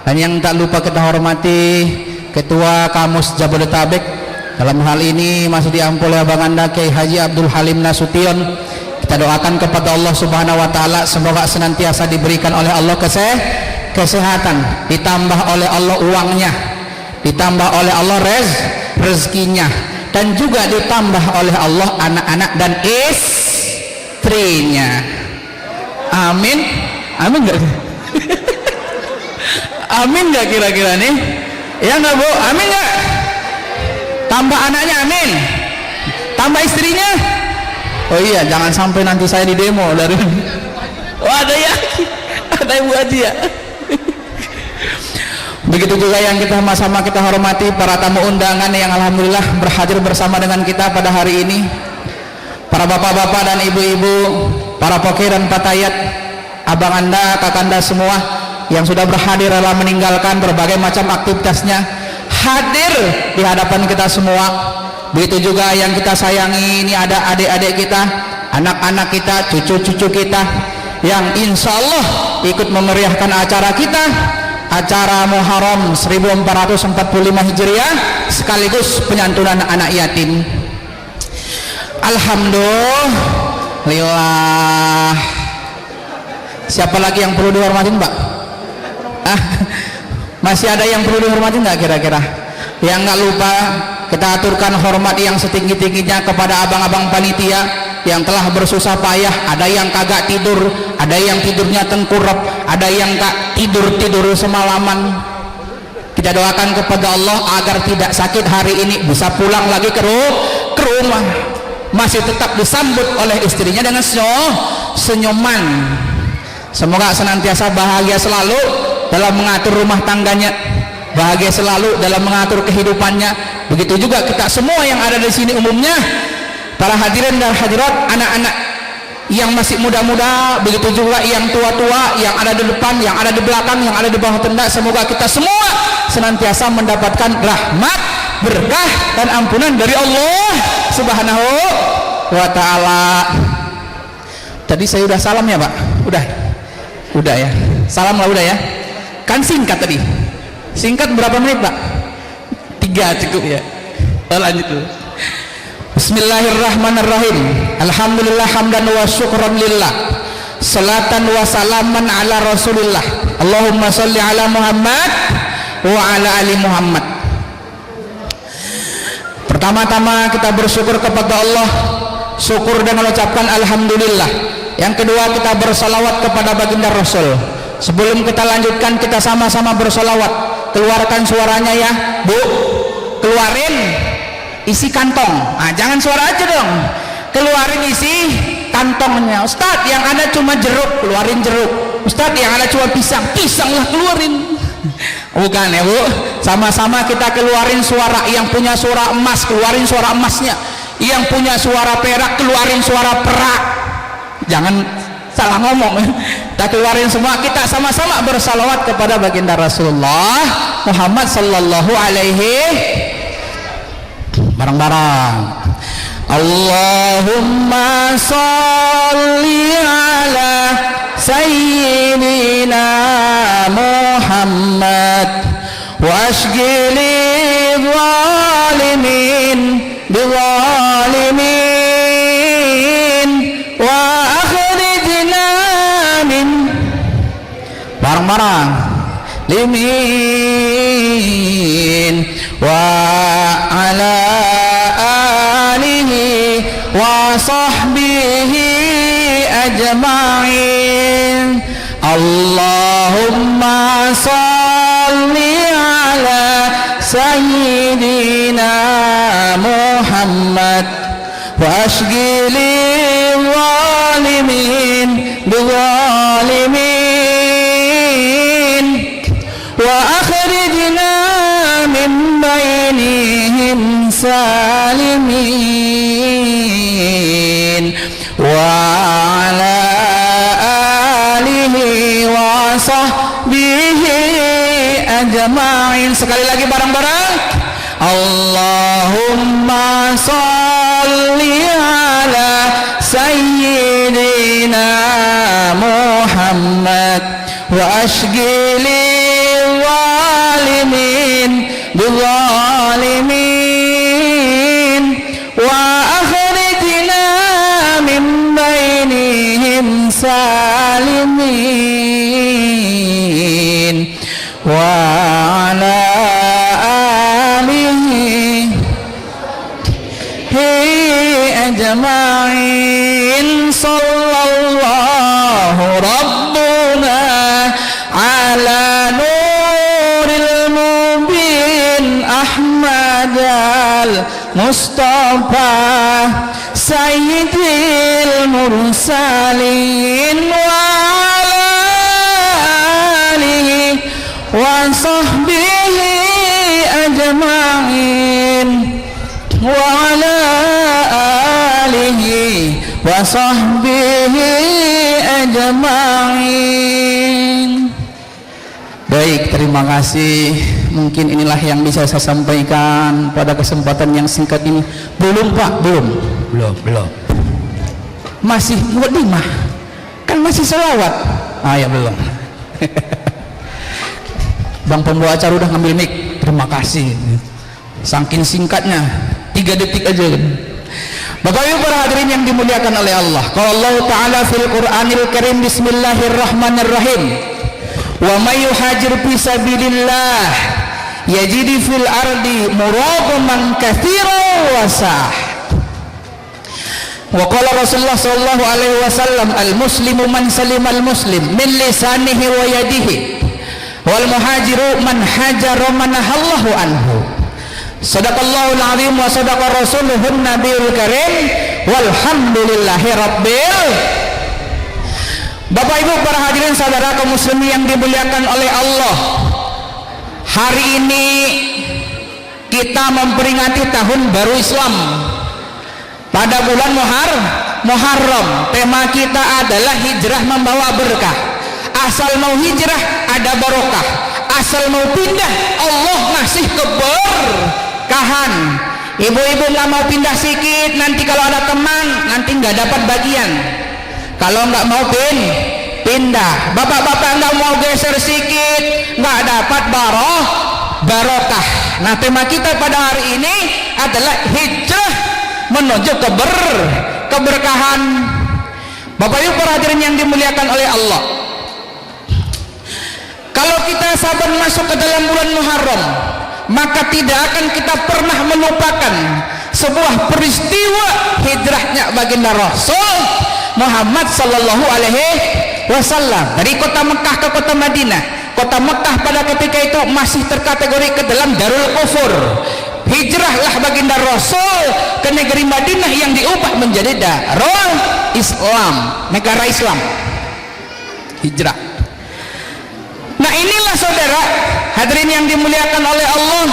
dan yang tak lupa kita hormati Ketua Kamus Jabodetabek. Dalam hal ini masih diampul oleh Abang Anda Kiai Haji Abdul Halim Nasution. Kita doakan kepada Allah Subhanahu wa taala semoga senantiasa diberikan oleh Allah kesehatan, ditambah oleh Allah uangnya, ditambah oleh Allah rezekinya, dan juga ditambah oleh Allah anak-anak dan istrinya. Amin. Amin enggak? Amin enggak kira-kira nih? Ya enggak Bu? Amin enggak? Tambah anaknya, amin. Tambah istrinya. Oh iya, jangan sampai nanti saya di demo dari. Oh ada ya, ada Ibu Haji ya. Begitu juga yang kita sama-sama kita hormati para tamu undangan yang alhamdulillah berhadir bersama dengan kita pada hari ini. para bapak-bapak dan ibu-ibu, para pokir dan patayat, abang anda, kakanda semua yang sudah berhadir dalam meninggalkan berbagai macam aktivitasnya, hadir di hadapan kita semua. Begitu juga yang kita sayangi, ini ada adik-adik kita, anak-anak kita, cucu-cucu kita yang insya Allah ikut memeriahkan acara kita, acara Muharram 1445 Hijriah sekaligus penyantunan anak yatim. Alhamdulillah. Siapa lagi yang perlu dihormatin, Pak? Masih ada yang perlu dihormatin nggak kira-kira? Yang nggak lupa kita aturkan hormat yang setinggi-tingginya kepada abang-abang panitia yang telah bersusah payah. Ada yang kagak tidur, ada yang tidurnya tengkurap, ada yang tak tidur semalaman. Kita doakan kepada Allah agar tidak sakit hari ini, bisa pulang lagi ke rumah, masih tetap disambut oleh istrinya dengan senyuman. Semoga senantiasa bahagia selalu dalam mengatur rumah tangganya, bahagia selalu dalam mengatur kehidupannya. Begitu juga kita semua yang ada di sini umumnya, para hadirin dan hadirat, anak-anak yang masih muda-muda, begitu juga yang tua-tua, yang ada di depan, yang ada di belakang, yang ada di bawah tenda. Semoga kita semua senantiasa mendapatkan rahmat, berkah dan ampunan dari Allah Subhanahu wa ta'ala. Tadi saya udah salam ya, Pak? Udah ya, salam lah udah ya, kan singkat tadi, singkat berapa menit, Pak? 3 cukup ya. Lanjut dulu. Bismillahirrahmanirrahim. Alhamdulillah hamdan wa syukran lillah, salatan wa salaman ala rasulillah. Allahumma salli ala Muhammad wa ala ali Muhammad. Pertama-tama kita bersyukur kepada Allah, syukur dengan mengucapkan alhamdulillah. Yang kedua, kita bersalawat kepada baginda Rasul. Sebelum kita lanjutkan, kita sama-sama bersalawat. Keluarkan suaranya ya, Bu. Keluarin isi kantong. Jangan suara aja dong. Keluarin isi kantongnya. Ustadz, yang ada cuma jeruk, keluarin jeruk. Ustadz, yang ada cuma pisang, pisanglah keluarin. Bukan ya, Bu. Sama-sama kita keluarin suara. Yang punya suara emas, keluarin suara emasnya. Yang punya suara perak, keluarin suara perak. Jangan salah ngomong. Kita keluarin semua, kita sama-sama bersalawat kepada baginda Rasulullah Muhammad sallallahu alaihi, bareng-bareng. Allahumma salli ala sayyidina Muhammad wa ashghili zalimin bizalimin wa akhrijna min, bareng-bareng, limin wa ala alihi wa sahbihi ajma'in. Allahumma salli ala sayyidina Muhammad wa ashghili zalimin bizalimin wa akhrijna min bainihim salimin wa ala alihi wa sahbihi ajma'in. Sekali lagi bareng-bareng. Allahumma salli ala sayyidina Muhammad wa ashghili zalimin bizalimin wa akhrijna min bainihim salimin wa ala alihi ajma'in. Sallallahu rabbuna ala nuril mubin Ahmad al-Mustafa sayyidil mursalin wa ala alihi wa sahbihi ajma'in wa ala alihi wa sahbihi ajma'in. Baik, terima kasih. Mungkin inilah yang bisa saya sampaikan pada kesempatan yang singkat ini. Belum Pak, belum. Masih mukadimah. Kan masih selawat. Ya belum. Bang pembawa acara udah ngambil mic. Terima kasih. Saking singkatnya 3 detik aja. Bapak Ibu para hadirin yang dimuliakan oleh Allah. Qala Allah Ta'ala fil Qur'anil Karim, bismillahirrahmanirrahim. Wa may yuhajir fi sabilillah yajid fil ardi muragaman katsiran wa sah. Wa qala Rasulullah sallallahu alaihi wasallam, al muslimu man salima al muslim min lisanihi wa yadihi wal muhajiru man hajara man nahallahu anhu. Sadaqallahul azim wa sadaqa rasuluhun nabiyul karim walhamdulillahi rabbil. Bapak Ibu para hadirin saudara kaum muslimin yang dimuliakan oleh Allah, hari ini kita memperingati tahun baru Islam pada bulan Muharram. Tema kita adalah hijrah membawa berkah. Asal mau hijrah ada barokah, asal mau pindah Allah ngasih keberkahan. Ibu-ibu nggak mau pindah sikit, nanti kalau ada teman nanti nggak dapat bagian. Kalau nggak mau pindah, bapak-bapak nggak mau geser sikit, nggak dapat barokah. Nah, tema kita pada hari ini adalah hijrah menuju keberkahan. Bapak Ibu para hadirin yang dimuliakan oleh Allah, kalau kita sabar masuk ke dalam bulan Muharram, maka tidak akan kita pernah melupakan sebuah peristiwa hijrahnya baginda Rasul Muhammad sallallahu alaihi wasallam dari kota Mekah ke kota Madinah. Kota Mekah pada ketika itu masih terkategori ke dalam Darul Kufur. Hijrahlah baginda Rasul ke negeri Madinah yang diubah menjadi Darul Islam, negara Islam. Hijrah. Nah, inilah saudara hadirin yang dimuliakan oleh Allah,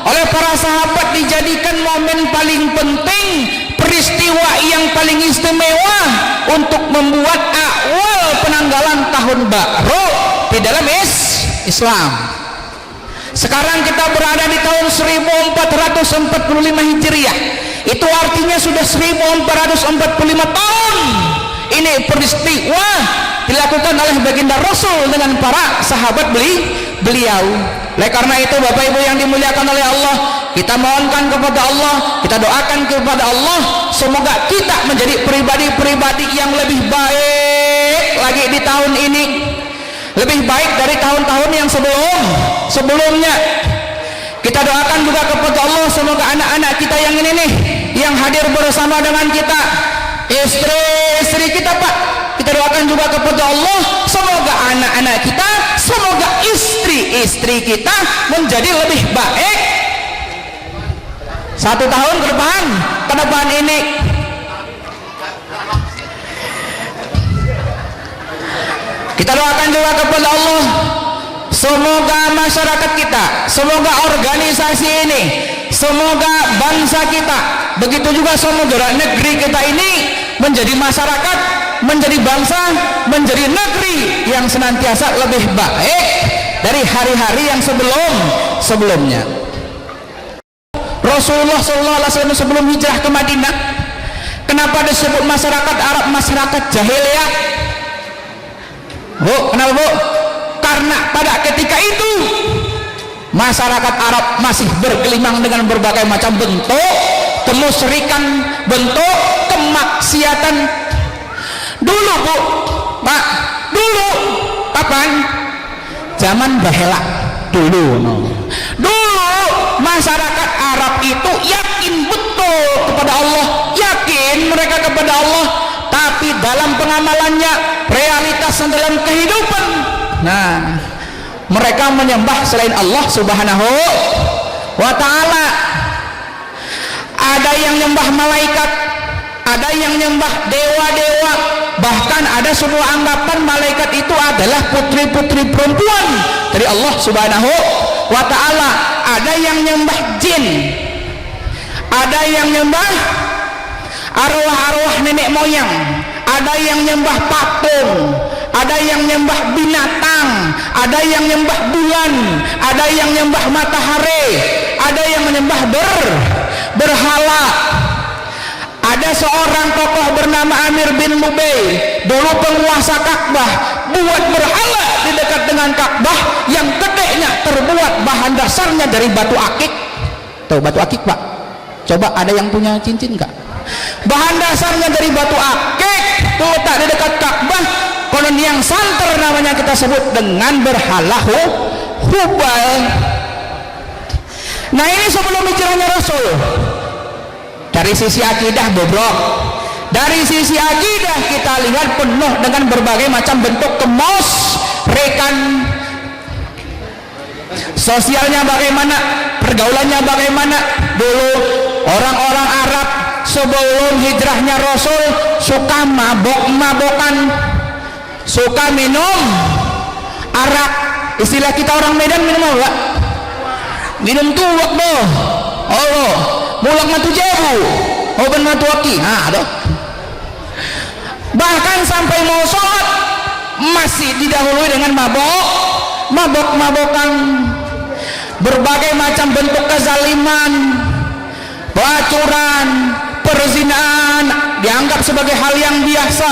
oleh para sahabat dijadikan momen paling penting, peristiwa yang paling istimewa untuk membuat awal penanggalan tahun baru di dalam Islam. Sekarang kita berada di tahun 1445 Hijriah. Itu artinya sudah 1445 tahun ini peristiwa dilakukan oleh baginda Rasul dengan para sahabat beliau. Oleh karena itu Bapak Ibu yang dimuliakan oleh Allah, kita mohonkan kepada Allah, kita doakan kepada Allah, semoga kita menjadi pribadi-pribadi yang lebih baik lagi di tahun ini, lebih baik dari tahun-tahun yang sebelumnya. Kita doakan juga kepada Allah, semoga anak-anak kita yang ini nih, yang hadir bersama dengan kita, istri-istri kita Pak, kita doakan juga kepada Allah, semoga anak-anak kita, semoga istri-istri kita menjadi lebih baik 1 tahun ke depan ini. Kita doakan juga kepada Allah, semoga masyarakat kita, semoga organisasi ini, semoga bangsa kita, begitu juga semoga negeri kita ini menjadi masyarakat, menjadi bangsa, menjadi negeri yang senantiasa lebih baik dari hari-hari yang sebelumnya. Rasulullah SAW sebelum hijrah ke Madinah, kenapa disebut masyarakat Arab masyarakat jahiliyah? Bu, kenapa Bu? Karena pada ketika itu masyarakat Arab masih bergelimang dengan berbagai macam bentuk kemusyrikan, bentuk kemaksiatan. Dulu Bu, Pak, dulu kapan? Zaman bahela dulu. Dulu masyarakat Arab itu yakin betul kepada Allah, yakin mereka kepada Allah, tapi dalam pengamalannya, realitas dalam kehidupan, nah, mereka menyembah selain Allah Subhanahu wa ta'ala. Ada yang nyembah malaikat, ada yang nyembah dewa-dewa, bahkan ada sebuah anggapan malaikat itu adalah putri-putri perempuan dari Allah Subhanahu wa ta'ala. Ada yang nyembah jin, ada yang nyembah arwah-arwah nenek moyang, ada yang nyembah patung, ada yang nyembah binatang, ada yang nyembah bulan, ada yang nyembah matahari, ada yang menyembah berhala. Ada seorang tokoh bernama Amir bin Lubay, dulu penguasa Ka'bah, buat berhala di dekat dengan Ka'bah yang gedenya terbuat bahan dasarnya dari batu akik. Tuh batu akik Pak, coba ada yang punya cincin nggak? Bahan dasarnya dari batu akik, tuh letak di dekat Ka'bah. Konon yang santer namanya kita sebut dengan berhala Hubal. Nah ini sebelum hijrahnya Rasul. Dari sisi akidah bobrok, dari sisi akidah kita lihat penuh dengan berbagai macam bentuk kemosrekan. Sosialnya bagaimana, pergaulannya bagaimana. Dulu orang-orang Arab sebelum hijrahnya Rasul suka mabok-mabokan, suka minum arak. Istilah kita orang Medan minum apa? Minum tuak boh. Oh, mulak matu jebu, open matu aki. Aduh. Bahkan sampai mau sholat masih didahului dengan mabok-mabokan. Berbagai macam bentuk kezaliman, pelacuran, perzinahan dianggap sebagai hal yang biasa.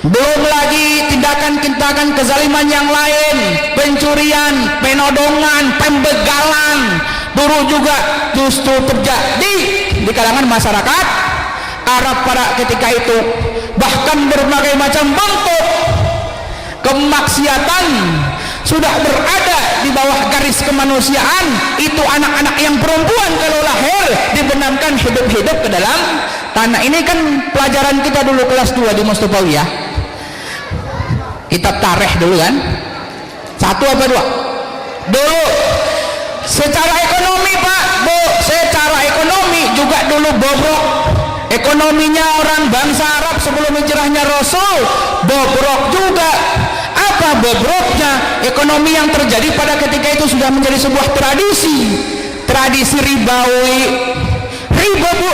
Belum lagi tindakan-tindakan kezaliman yang lain, pencurian, penodongan, pembegalan. Dulu juga justru terjadi di kalangan masyarakat Arab pada ketika itu. Bahkan berbagai macam bentuk kemaksiatan sudah berada di bawah garis kemanusiaan. Itu anak-anak yang perempuan kalau lahir dibenamkan hidup-hidup ke dalam tanah. Ini kan pelajaran kita dulu kelas 2 di Mustofawiyah, kitab tarikh dulu kan. 1 apa 2? Dulu secara ekonomi Pak, Bu, secara ekonomi juga dulu bobrok. Ekonominya orang bangsa Arab sebelum hijrahnya Rasul bobrok juga. Apa bobroknya? Ekonomi yang terjadi pada ketika itu sudah menjadi sebuah tradisi ribawi. Riba Bu,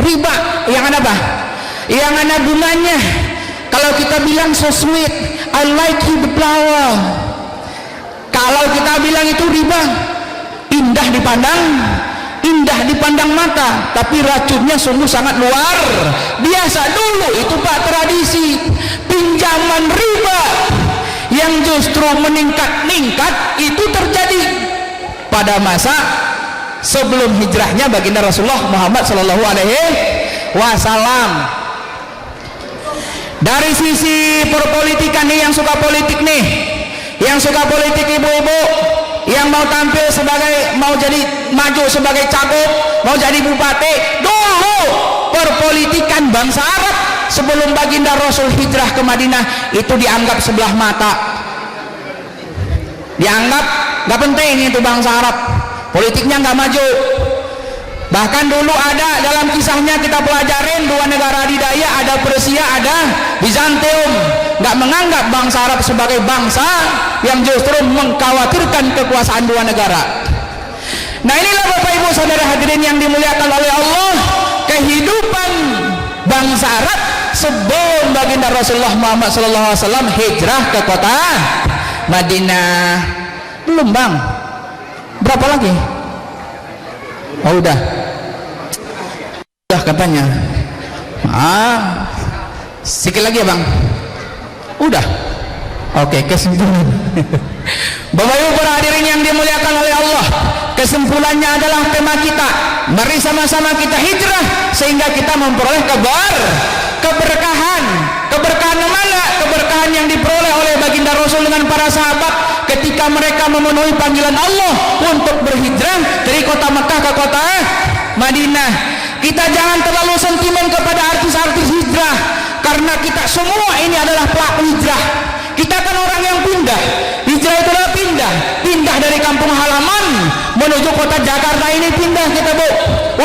riba yang ada apa? Yang ada bunganya. Kalau kita bilang so sweet, I like you the flower. Kalau kita bilang itu riba, indah dipandang mata, tapi racunnya sungguh sangat luar biasa. Dulu itu Pak tradisi pinjaman riba yang justru meningkat itu terjadi pada masa sebelum hijrahnya baginda Rasulullah Muhammad Sallallahu Alaihi Wasallam. Dari sisi perpolitikan nih, yang suka politik nih, yang suka politik ibu-ibu yang mau tampil sebagai, mau jadi maju sebagai cagup, mau jadi bupati. Dulu perpolitikan bangsa Arab sebelum baginda Rasul hijrah ke Madinah itu dianggap sebelah mata, dianggap nggak penting. Itu bangsa Arab politiknya nggak maju. Bahkan dulu ada dalam kisahnya kita pelajarin 2 negara adidaya, ada Persia, ada Bizantium, nggak menganggap bangsa Arab sebagai bangsa yang justru mengkhawatirkan kekuasaan 2 negara. Nah inilah Bapak Ibu Saudara hadirin yang dimuliakan oleh Allah, kehidupan bangsa Arab sebelum baginda Rasulullah Muhammad SAW hijrah ke kota Madinah. Belum Bang, berapa lagi? Oh udah katanya. Sikit lagi ya Bang. Udah. Oke, kesimpulan. Bapak Ibu para hadirin yang dimuliakan oleh Allah, kesimpulannya adalah tema kita, mari sama-sama kita hijrah sehingga kita memperoleh keberkahan. Keberkahan mana? Keberkahan yang diperoleh oleh baginda Rasul dengan para sahabat ketika mereka memenuhi panggilan Allah untuk berhijrah dari kota Mekah ke kota Madinah. Kita jangan terlalu sentimen kepada artis-artis hijrah, karena kita semua ini adalah pelaku hijrah. Kita kan orang yang pindah. Hijrah itu adalah pindah dari kampung halaman menuju kota Jakarta ini, pindah kita Bu.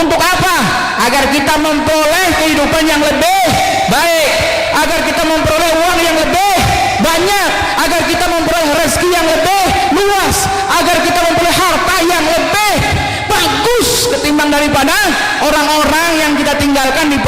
Untuk apa? Agar kita memperoleh kehidupan yang lebih baik, agar kita memperoleh uang yang lebih banyak, agar kita memperoleh rezeki yang lebih luas, agar kita memperoleh harta yang lebih bagus ketimbang daripada orang-orang yang kita tinggal meninggalkan di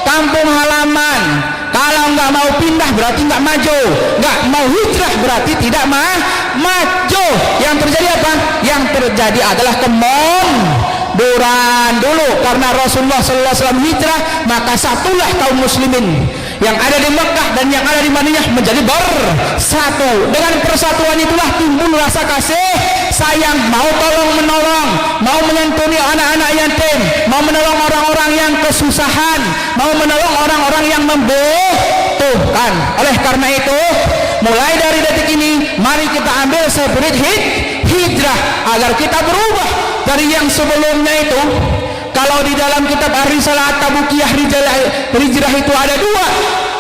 kampung halaman. Kalau nggak mau pindah berarti nggak maju, nggak mau hijrah berarti tidak maju. Yang terjadi apa? Yang terjadi adalah kemunduran dulu, karena Rasulullah SAW hijrah, maka satulah kaum muslimin yang ada di Mekah dan yang ada di Madinah menjadi bersatu. Dengan persatuan itulah timbul rasa kasih sayang, mau tolong menolong, mau menyantuni anak-anak yatim, mau menolong orang-orang yang kesusahan, mau menolong orang-orang yang membutuhkan. Oleh karena itu, mulai dari detik ini mari kita ambil spirit hijrah agar kita berubah dari yang sebelumnya itu. Kalau di dalam kitab Ar-Risalah Tabukiyah Hijrah itu ada dua,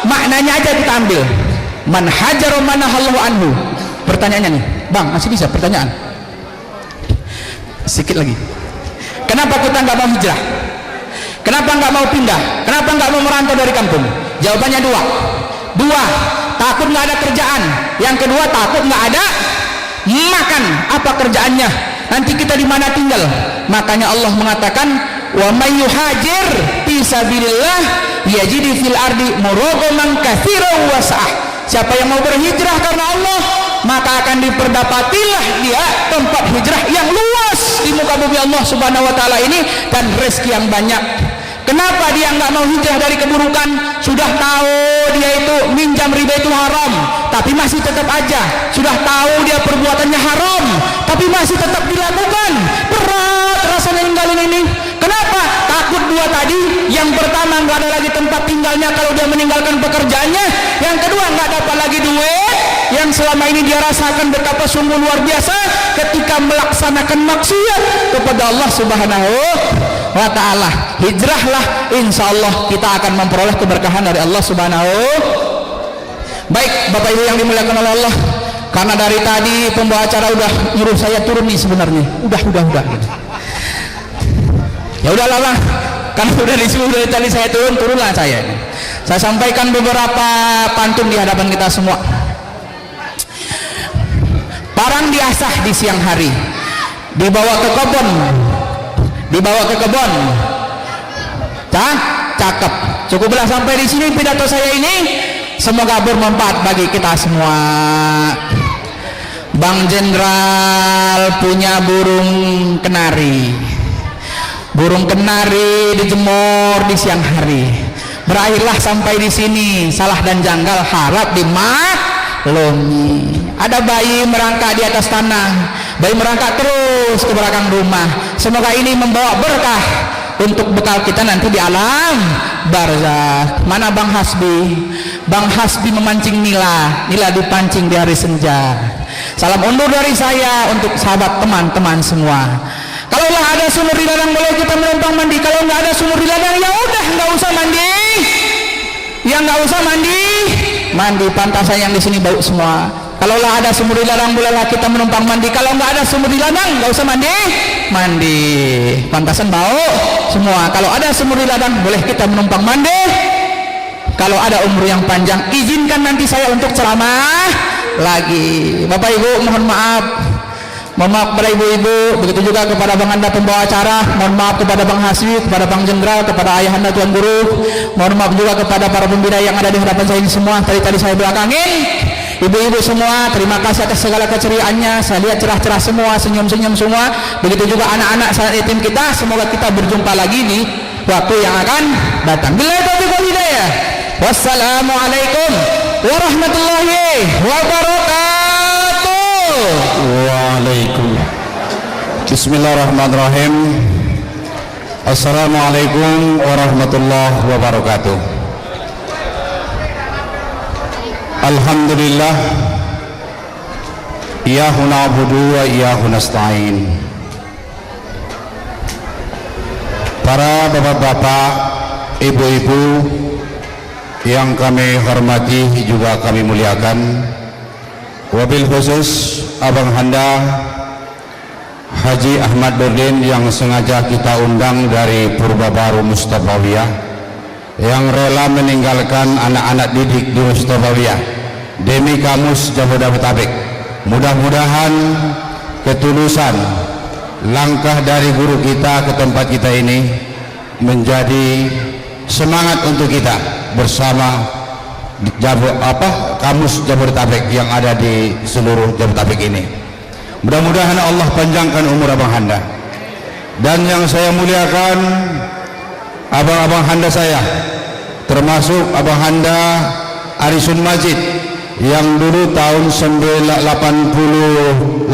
maknanya aja kita ambil. Man hajar wa manahallahu anhu. Pertanyaannya nih, Bang, masih bisa pertanyaan? Sedikit lagi. Kenapa kita nggak mau hijrah? Kenapa nggak mau pindah? Kenapa nggak mau merantau dari kampung? Jawabannya dua. Takut nggak ada kerjaan. Yang kedua, takut nggak ada makan. Apa kerjaannya? Nanti kita di mana tinggal? Makanya Allah mengatakan, wa may yuhajir fi sabilillah yajid fil ardi muragaman katsiran wa sa'ah. Siapa yang mau berhijrah karena Allah, maka akan diperdapatilah dia tempat hijrah yang luas di muka bumi Allah Subhanahu wa taala ini, dan rezeki yang banyak. Kenapa dia nggak mau hijrah dari keburukan? Sudah tahu dia itu minjam riba itu haram, tapi masih tetap aja. Sudah tahu dia perbuatannya haram, tapi masih tetap dilakukan. Berat rasanya ninggalin ini. Kenapa? Takut dua tadi. Yang pertama, nggak ada lagi tempat tinggalnya kalau dia meninggalkan pekerjaannya. Yang kedua, nggak dapat lagi duit yang selama ini dia rasakan betapa sungguh luar biasa ketika melaksanakan maksiat kepada Allah Subhanahu wa ta'ala. Hijrahlah, insya Allah kita akan memperoleh keberkahan dari Allah Subhanahu. Baik Bapak Ibu yang dimuliakan oleh Allah, karena dari tadi pembawa acara udah nyuruh saya turun nih sebenarnya. Udah gitu. Ya udahlah lah, karena udah disuruh dari tadi saya turunlah saya. Saya sampaikan beberapa pantun di hadapan kita semua. Parang diasah di siang hari, dibawa ke kebun, cakep. Cukuplah sampai di sini pidato saya ini. Semoga bermanfaat bagi kita semua. Bang Jenderal punya burung kenari. Burung kenari dijemur di siang hari. Berakhirlah sampai di sini. Salah dan janggal harap dimaklumi. Ada bayi merangkak di atas tanah. Bayi merangkak terus ke belakang rumah. Semoga ini membawa berkah untuk bekal kita nanti di alam barzakh. Mana Bang Hasbi? Bang Hasbi memancing nila dipancing di hari senja. Salam undur dari saya untuk sahabat teman-teman semua. Kalaulah ada sumur di ladang boleh kita menumpang mandi. Kalau nggak ada sumur di ladang, ya udah nggak usah mandi. Ya nggak usah mandi pantasan yang di sini bau semua. Kalaulah ada sumur di ladang bolehlah kita menumpang mandi. Kalau nggak ada sumur di ladang nggak usah mandi pantasan bau semua. Kalau ada sumur di ladang boleh kita menumpang mandi. Kalau ada umur yang panjang, izinkan nanti saya untuk ceramah lagi. Bapak Ibu mohon maaf kepada ibu-ibu, begitu juga kepada Bang Anda pembawa acara. Mohon maaf kepada Bang Hasbi, kepada Bang Jenderal, kepada ayahanda Tuan Guru. Mohon maaf juga kepada para pembina yang ada di hadapan saya ini semua. Tadi saya belakangin. Ibu-ibu semua, terima kasih atas segala keceriaannya. Saya lihat cerah-cerah semua, senyum-senyum semua. Begitu juga anak-anak saat yatim kita. Semoga kita berjumpa lagi di waktu yang akan datang. Billahi taufiq wal hidayah. Wassalamualaikum warahmatullahi wabarakatuh. Waalaikumsalam. Bismillahirrahmanirrahim. Assalamualaikum warahmatullahi wabarakatuh. Alhamdulillah, iyyahu na'budu wa iyyahu nasta'in. Para bapak-bapak, ibu-ibu yang kami hormati juga kami muliakan, wabil khusus Abang Handa Haji Ahmad Nurdin yang sengaja kita undang dari Purbabaru Mustafawiyah, yang rela meninggalkan anak-anak didik di Mustafawiyah demi kamus Jabodetabek. Mudah-mudahan ketulusan langkah dari guru kita ke tempat kita ini menjadi semangat untuk kita bersama Kamus Jabodetabek yang ada di seluruh Jabodetabek ini. Mudah-mudahan Allah panjangkan umur Abang Handa. Dan yang saya muliakan abang-abang Handa saya, termasuk Abang Handa Arisun Majid yang dulu tahun 1988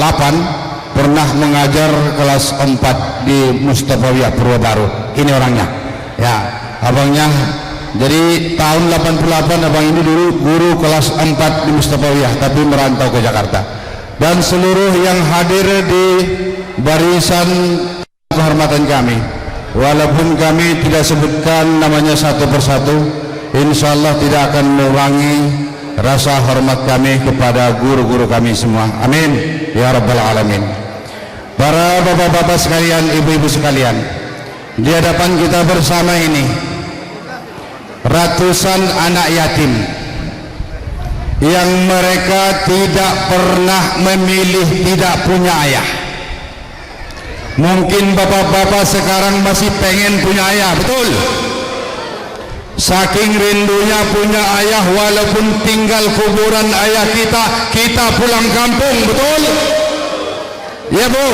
pernah mengajar kelas 4 di Mustafawiyah Purwobaru. Ini orangnya ya, abangnya. Jadi tahun 88 abang ini dulu guru kelas 4 di Mustafawiyah, tapi merantau ke Jakarta. Dan seluruh yang hadir di barisan kehormatan kami, walaupun kami tidak sebutkan namanya satu persatu, insya Allah tidak akan mengurangi rasa hormat kami kepada guru-guru kami semua. Amin ya rabbal alamin. Para bapak-bapak sekalian, ibu-ibu sekalian, di hadapan kita bersama ini ratusan anak yatim yang mereka tidak pernah memilih tidak punya ayah. Mungkin bapak-bapak sekarang masih pengen punya ayah, betul? Saking rindunya punya ayah, walaupun tinggal kuburan ayah kita pulang kampung, betul? Ya Bu,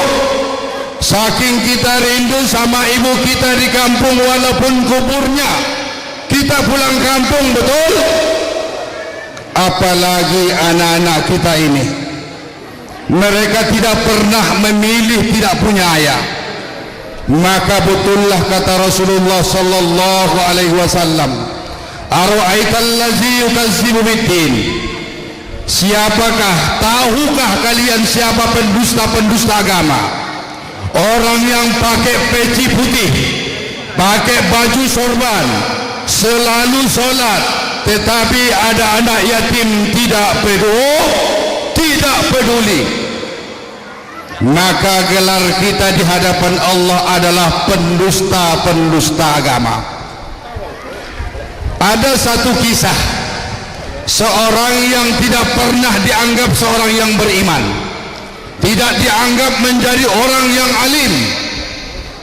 saking kita rindu sama ibu kita di kampung, walaupun kuburnya kita pulang kampung, betul? Apalagi anak-anak kita ini, mereka tidak pernah memilih tidak punya ayah. Maka betullah kata Rasulullah sallallahu alaihi wasallam, ara'aital ladzi yukazzibu biddin, siapakah, tahukah kalian siapa pendusta-pendusta agama? Orang yang pakai peci putih, pakai baju sorban, selalu sholat, tetapi ada anak yatim tidak peduli. Maka gelar kita di hadapan Allah adalah pendusta-pendusta agama. Ada satu kisah seorang yang tidak pernah dianggap seorang yang beriman, tidak dianggap menjadi orang yang alim,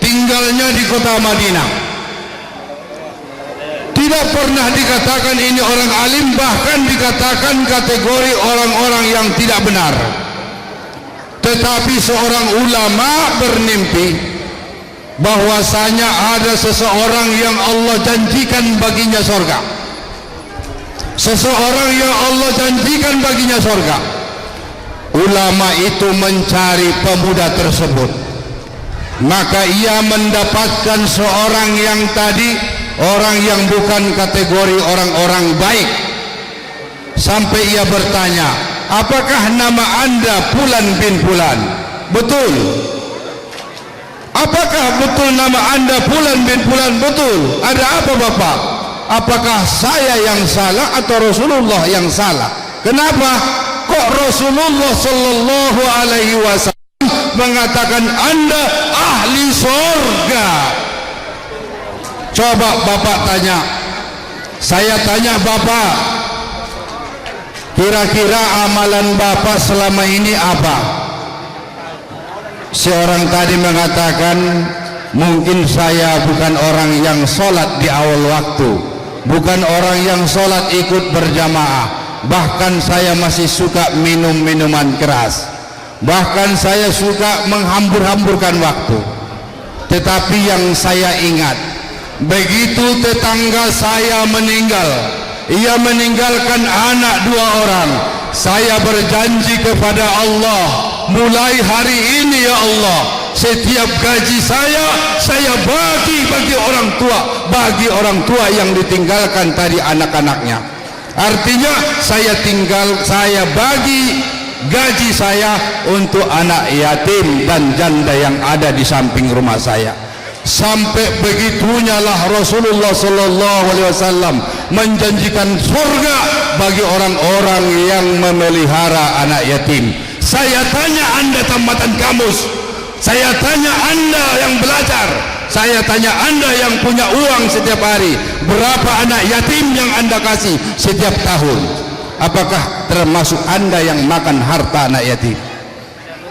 tinggalnya di kota Madinah. Tidak pernah dikatakan ini orang alim, bahkan dikatakan kategori orang-orang yang tidak benar. Tetapi seorang ulama bermimpi bahwasanya ada seseorang yang Allah janjikan baginya surga. Seseorang yang Allah janjikan baginya surga. Ulama itu mencari pemuda tersebut. Maka ia mendapatkan seorang yang tadi, orang yang bukan kategori orang-orang baik. Sampai ia bertanya, apakah nama anda Fulan bin Fulan? Betul. Apakah betul nama anda Fulan bin Fulan? Betul. Ada apa Bapak? Apakah saya yang salah atau Rasulullah yang salah? Kenapa? Kok Rasulullah sallallahu alaihi wasallam mengatakan anda ahli surga? Coba Bapak tanya. Saya tanya Bapak, kira-kira amalan Bapak selama ini apa? Seorang tadi mengatakan, mungkin saya bukan orang yang sholat di awal waktu, bukan orang yang sholat ikut berjamaah, bahkan saya masih suka minum minuman keras, bahkan saya suka menghambur-hamburkan waktu. Tetapi yang saya ingat, begitu tetangga saya meninggal, ia meninggalkan anak 2 orang. Saya berjanji kepada Allah, mulai hari ini ya Allah, setiap gaji saya bagi bagi orang tua yang ditinggalkan tadi anak-anaknya. Artinya saya bagi gaji saya untuk anak yatim dan janda yang ada di samping rumah saya. Sampai begitunya lah Rasulullah sallallahu alaihi wasallam menjanjikan surga bagi orang-orang yang memelihara anak yatim. Saya tanya anda tamatan kamus, saya tanya anda yang belajar, saya tanya anda yang punya uang setiap hari, berapa anak yatim yang anda kasih setiap tahun? Apakah termasuk anda yang makan harta anak yatim?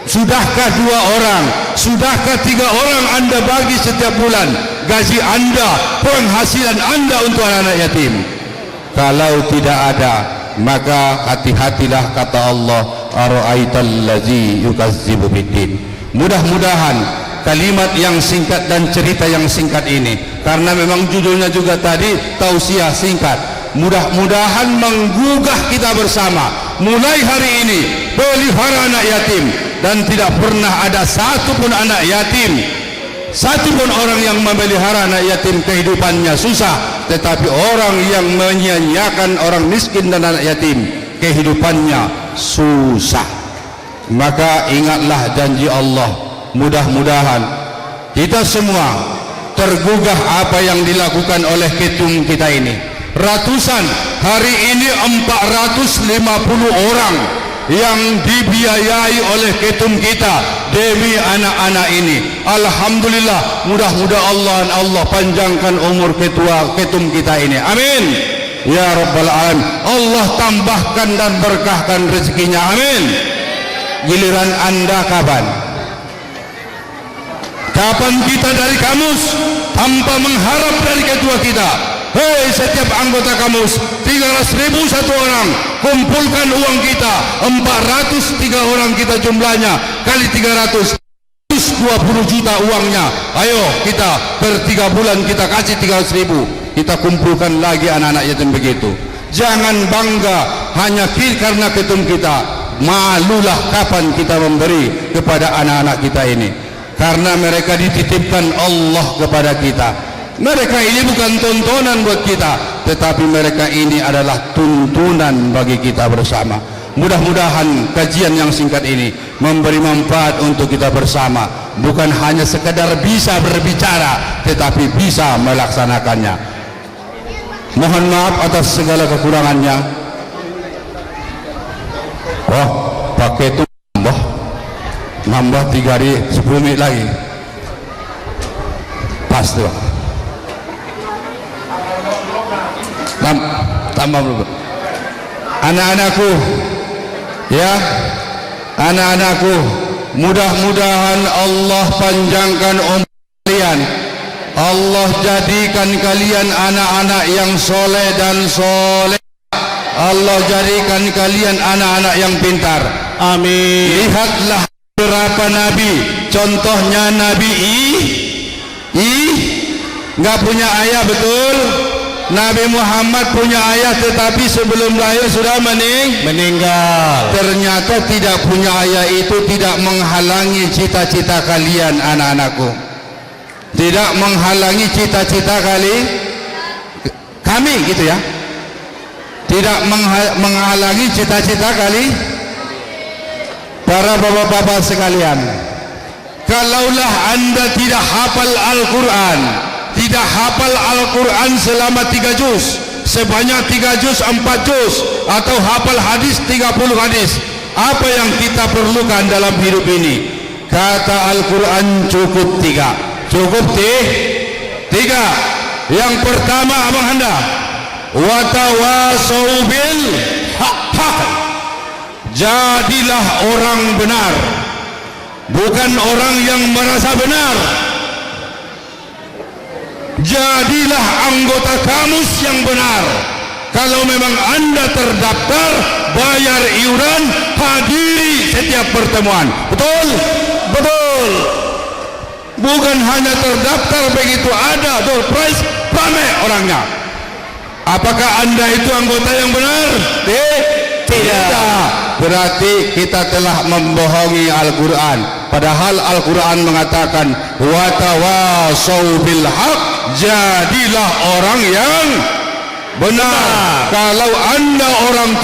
Sudahkah 2 orang, sudahkah 3 orang anda bagi setiap bulan? gaji Anda, penghasilan Anda untuk anak-anak yatim. Kalau tidak ada, maka hati-hatilah, kata Allah, ara'aital ladzi yukazzibu biddin. Mudah-mudahan kalimat yang singkat dan cerita yang singkat ini, karena memang judulnya juga tadi tausiah singkat, mudah-mudahan menggugah kita bersama mulai hari ini pelihara anak yatim. Dan tidak pernah ada satupun anak yatim, satupun orang yang memelihara anak yatim kehidupannya susah, tetapi orang yang menyia-nyiakan orang miskin dan anak yatim kehidupannya susah. Maka ingatlah janji Allah, mudah-mudahan kita semua tergugah apa yang dilakukan oleh ketum kita ini. Ratusan, hari ini 450 orang yang dibiayai oleh ketum kita demi anak-anak ini. Alhamdulillah, mudah-mudahan Allah panjangkan umur ketum kita ini, amin ya rabbal alamin. Allah tambahkan dan berkahkan rezekinya, amin. Giliran Anda kapan? Kapan kita dari kamus tanpa mengharap dari ketua kita? Hei, setiap anggota kamus 300.000 satu orang, kumpulkan uang kita 403 orang kita jumlahnya kali 300, 20 juta uangnya. Ayo kita per 3 bulan kita kasih 300.000, kita kumpulkan lagi anak-anak yatim begitu. Jangan bangga hanya karena ketum kita. Malulah kapan kita memberi kepada anak-anak kita ini, karena mereka dititipkan Allah kepada kita. Mereka ini bukan tontonan buat kita, tetapi mereka ini adalah tuntunan bagi kita bersama. Mudah-mudahan kajian yang singkat ini memberi manfaat untuk kita bersama, bukan hanya sekadar bisa berbicara, tetapi bisa melaksanakannya. Mohon maaf atas segala kekurangannya. Oh, pakai itu nambah 3 hari 10 menit lagi, pas tuh. Tambah dulu. Anak-anakku, ya, anak-anakku, mudah-mudahan Allah panjangkan umur kalian. Allah jadikan kalian anak-anak yang soleh dan soleh. Allah jadikan kalian anak-anak yang pintar, amin. Lihatlah beberapa nabi, contohnya Nabi nggak punya ayah, betul. Nabi Muhammad punya ayah, tetapi sebelum lahir sudah meninggal. Ternyata tidak punya ayah itu tidak menghalangi cita-cita kalian, anak-anakku. Tidak menghalangi cita-cita kami gitu ya. Tidak menghalangi cita-cita para bapak-bapak sekalian. Kalaulah Anda tidak hafal Al-Quran, tidak hafal Al-Quran selama 3 juz, sebanyak 3 juz, 4 juz, atau hafal hadis 30 hadis, apa yang kita perlukan dalam hidup ini? Kata Al-Quran cukup 3. Cukup 3. Yang pertama, abang Anda, watawasau bil haq. Jadilah orang benar, bukan orang yang merasa benar. Jadilah anggota kamus yang benar. Kalau memang Anda terdaftar, bayar iuran, hadiri setiap pertemuan. Betul? Betul. Bukan hanya terdaftar begitu ada door prize, ramai orangnya. Apakah Anda itu anggota yang benar? Tidak. Berarti kita telah membohongi Al-Quran. Padahal Al-Quran mengatakan watawasau bil haq, jadilah orang yang benar. Kalau Anda orang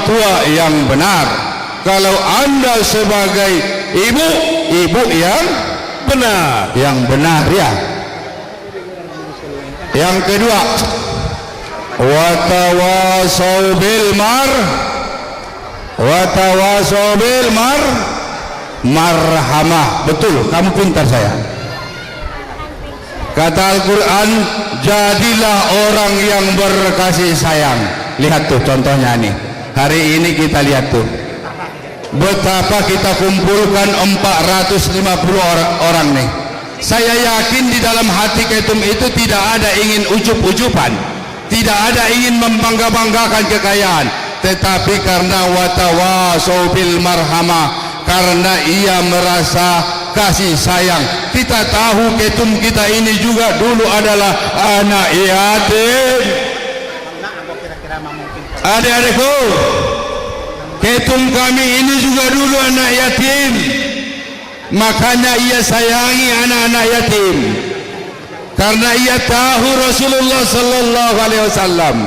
tua yang benar. Kalau Anda sebagai ibu yang benar, ya. Yang kedua, watawasau bil marhamah. Betul, kamu pintar saya. Kata Al-Quran, jadilah orang yang berkasih sayang. Lihat tuh contohnya nih. Hari ini kita lihat tuh betapa kita kumpulkan 450 orang nih. Saya yakin di dalam hati ketum itu tidak ada ingin ucup-ucupan, tidak ada ingin membangga-banggakan kekayaan, tetapi karena watawasau bil marhamah, karena ia merasa kasih sayang. Kita tahu ketum kita ini juga dulu adalah anak yatim. Adik-adikku, ketum kami ini juga dulu anak yatim, makanya ia sayangi anak-anak yatim, karena ia tahu Rasulullah sallallahu alaihi wasallam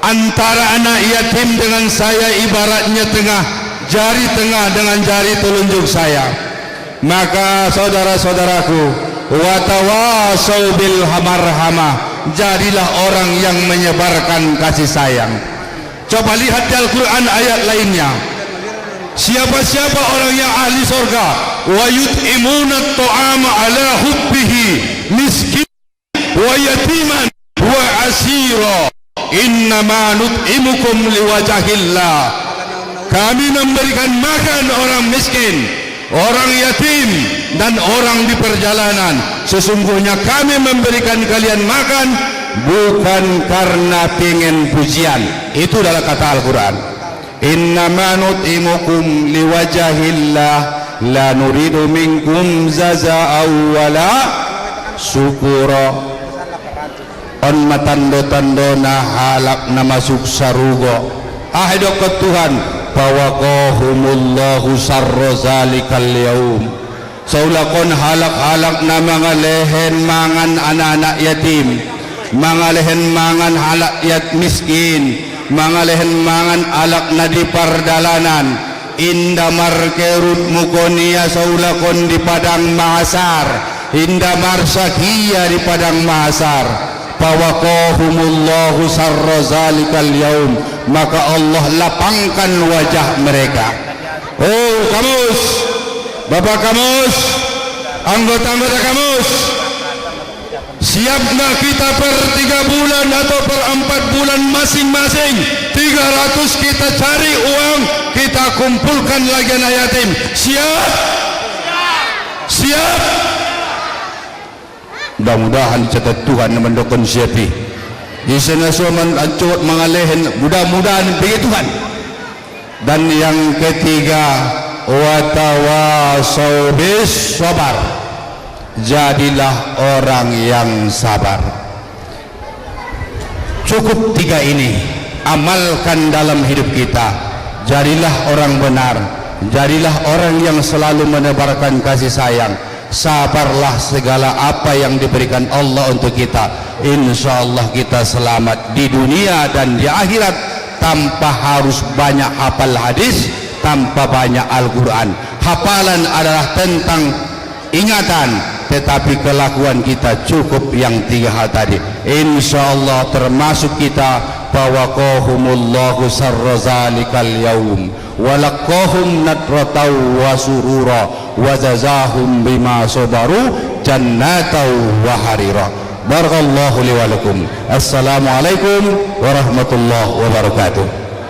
antara anak yatim dengan saya ibaratnya jari tengah dengan jari telunjuk saya. Maka saudara-saudaraku, watawasau bil marhamah, jadilah orang yang menyebarkan kasih sayang. Coba lihat di Al-Quran ayat lainnya, siapa-siapa orang yang ahli surga, wa yut'imuna at-ta'ama ala hubbihi miskin wa yatiman wa asira innama nut'imukum liwajahillah. Kami memberikan makan orang miskin, orang yatim, dan orang di perjalanan. Sesungguhnya kami memberikan kalian makan bukan karena pengen pujian. Itu adalah kata Al-Quran. Innama nut'imukum liwajahillah la nuridu minkum jaza'an wala syukura. On matando-tandona halak na masuk sarugo. Ahdo ke Tuhan, fawaqahumullahu sarra zalikal yaum. Saulakon halak-halak na mga lehen mangan anak-anak yatim, mga lehen mangan halak yat miskin, mga lehen mangan alak na di pardalanan, inda markerut mukonia saulakon di padang mahasar, inda marsakia di padang mahasar. Fawaqahumullahu sarra zalikal yaum, maka Allah lapangkan wajah mereka. Oh kamus, Bapak Kamus, anggota-anggota Kamus, siap nggak kita per 3 bulan atau per 4 bulan masing-masing 300 kita cari uang, kita kumpulkan lagi anak yatim? Siap? Siap? Mudah-mudahan dicatat Tuhan mendokon siapi di sana suaman ancot mengalehen, mudah-mudahan begitu Tuhan. Dan yang ketiga, watawasau bis sabar, jadilah orang yang sabar. Cukup 3 ini, amalkan dalam hidup kita. Jadilah orang benar, jadilah orang yang selalu menebarkan kasih sayang. Sabarlah segala apa yang diberikan Allah untuk kita. Insya Allah kita selamat di dunia dan di akhirat, tanpa harus banyak hafal hadis, tanpa banyak Al-Quran. Hafalan adalah tentang ingatan, tetapi kelakuan kita cukup yang 3 hal tadi. Insya Allah termasuk kita. Fawaqahumullahu sarra zalikal yaum walaqahum nadrataw wa surura wa jazahum bima sabaru jannataw wa harira. Barakallahu li wa lakum. Assalamualaikum warahmatullahi wabarakatuh.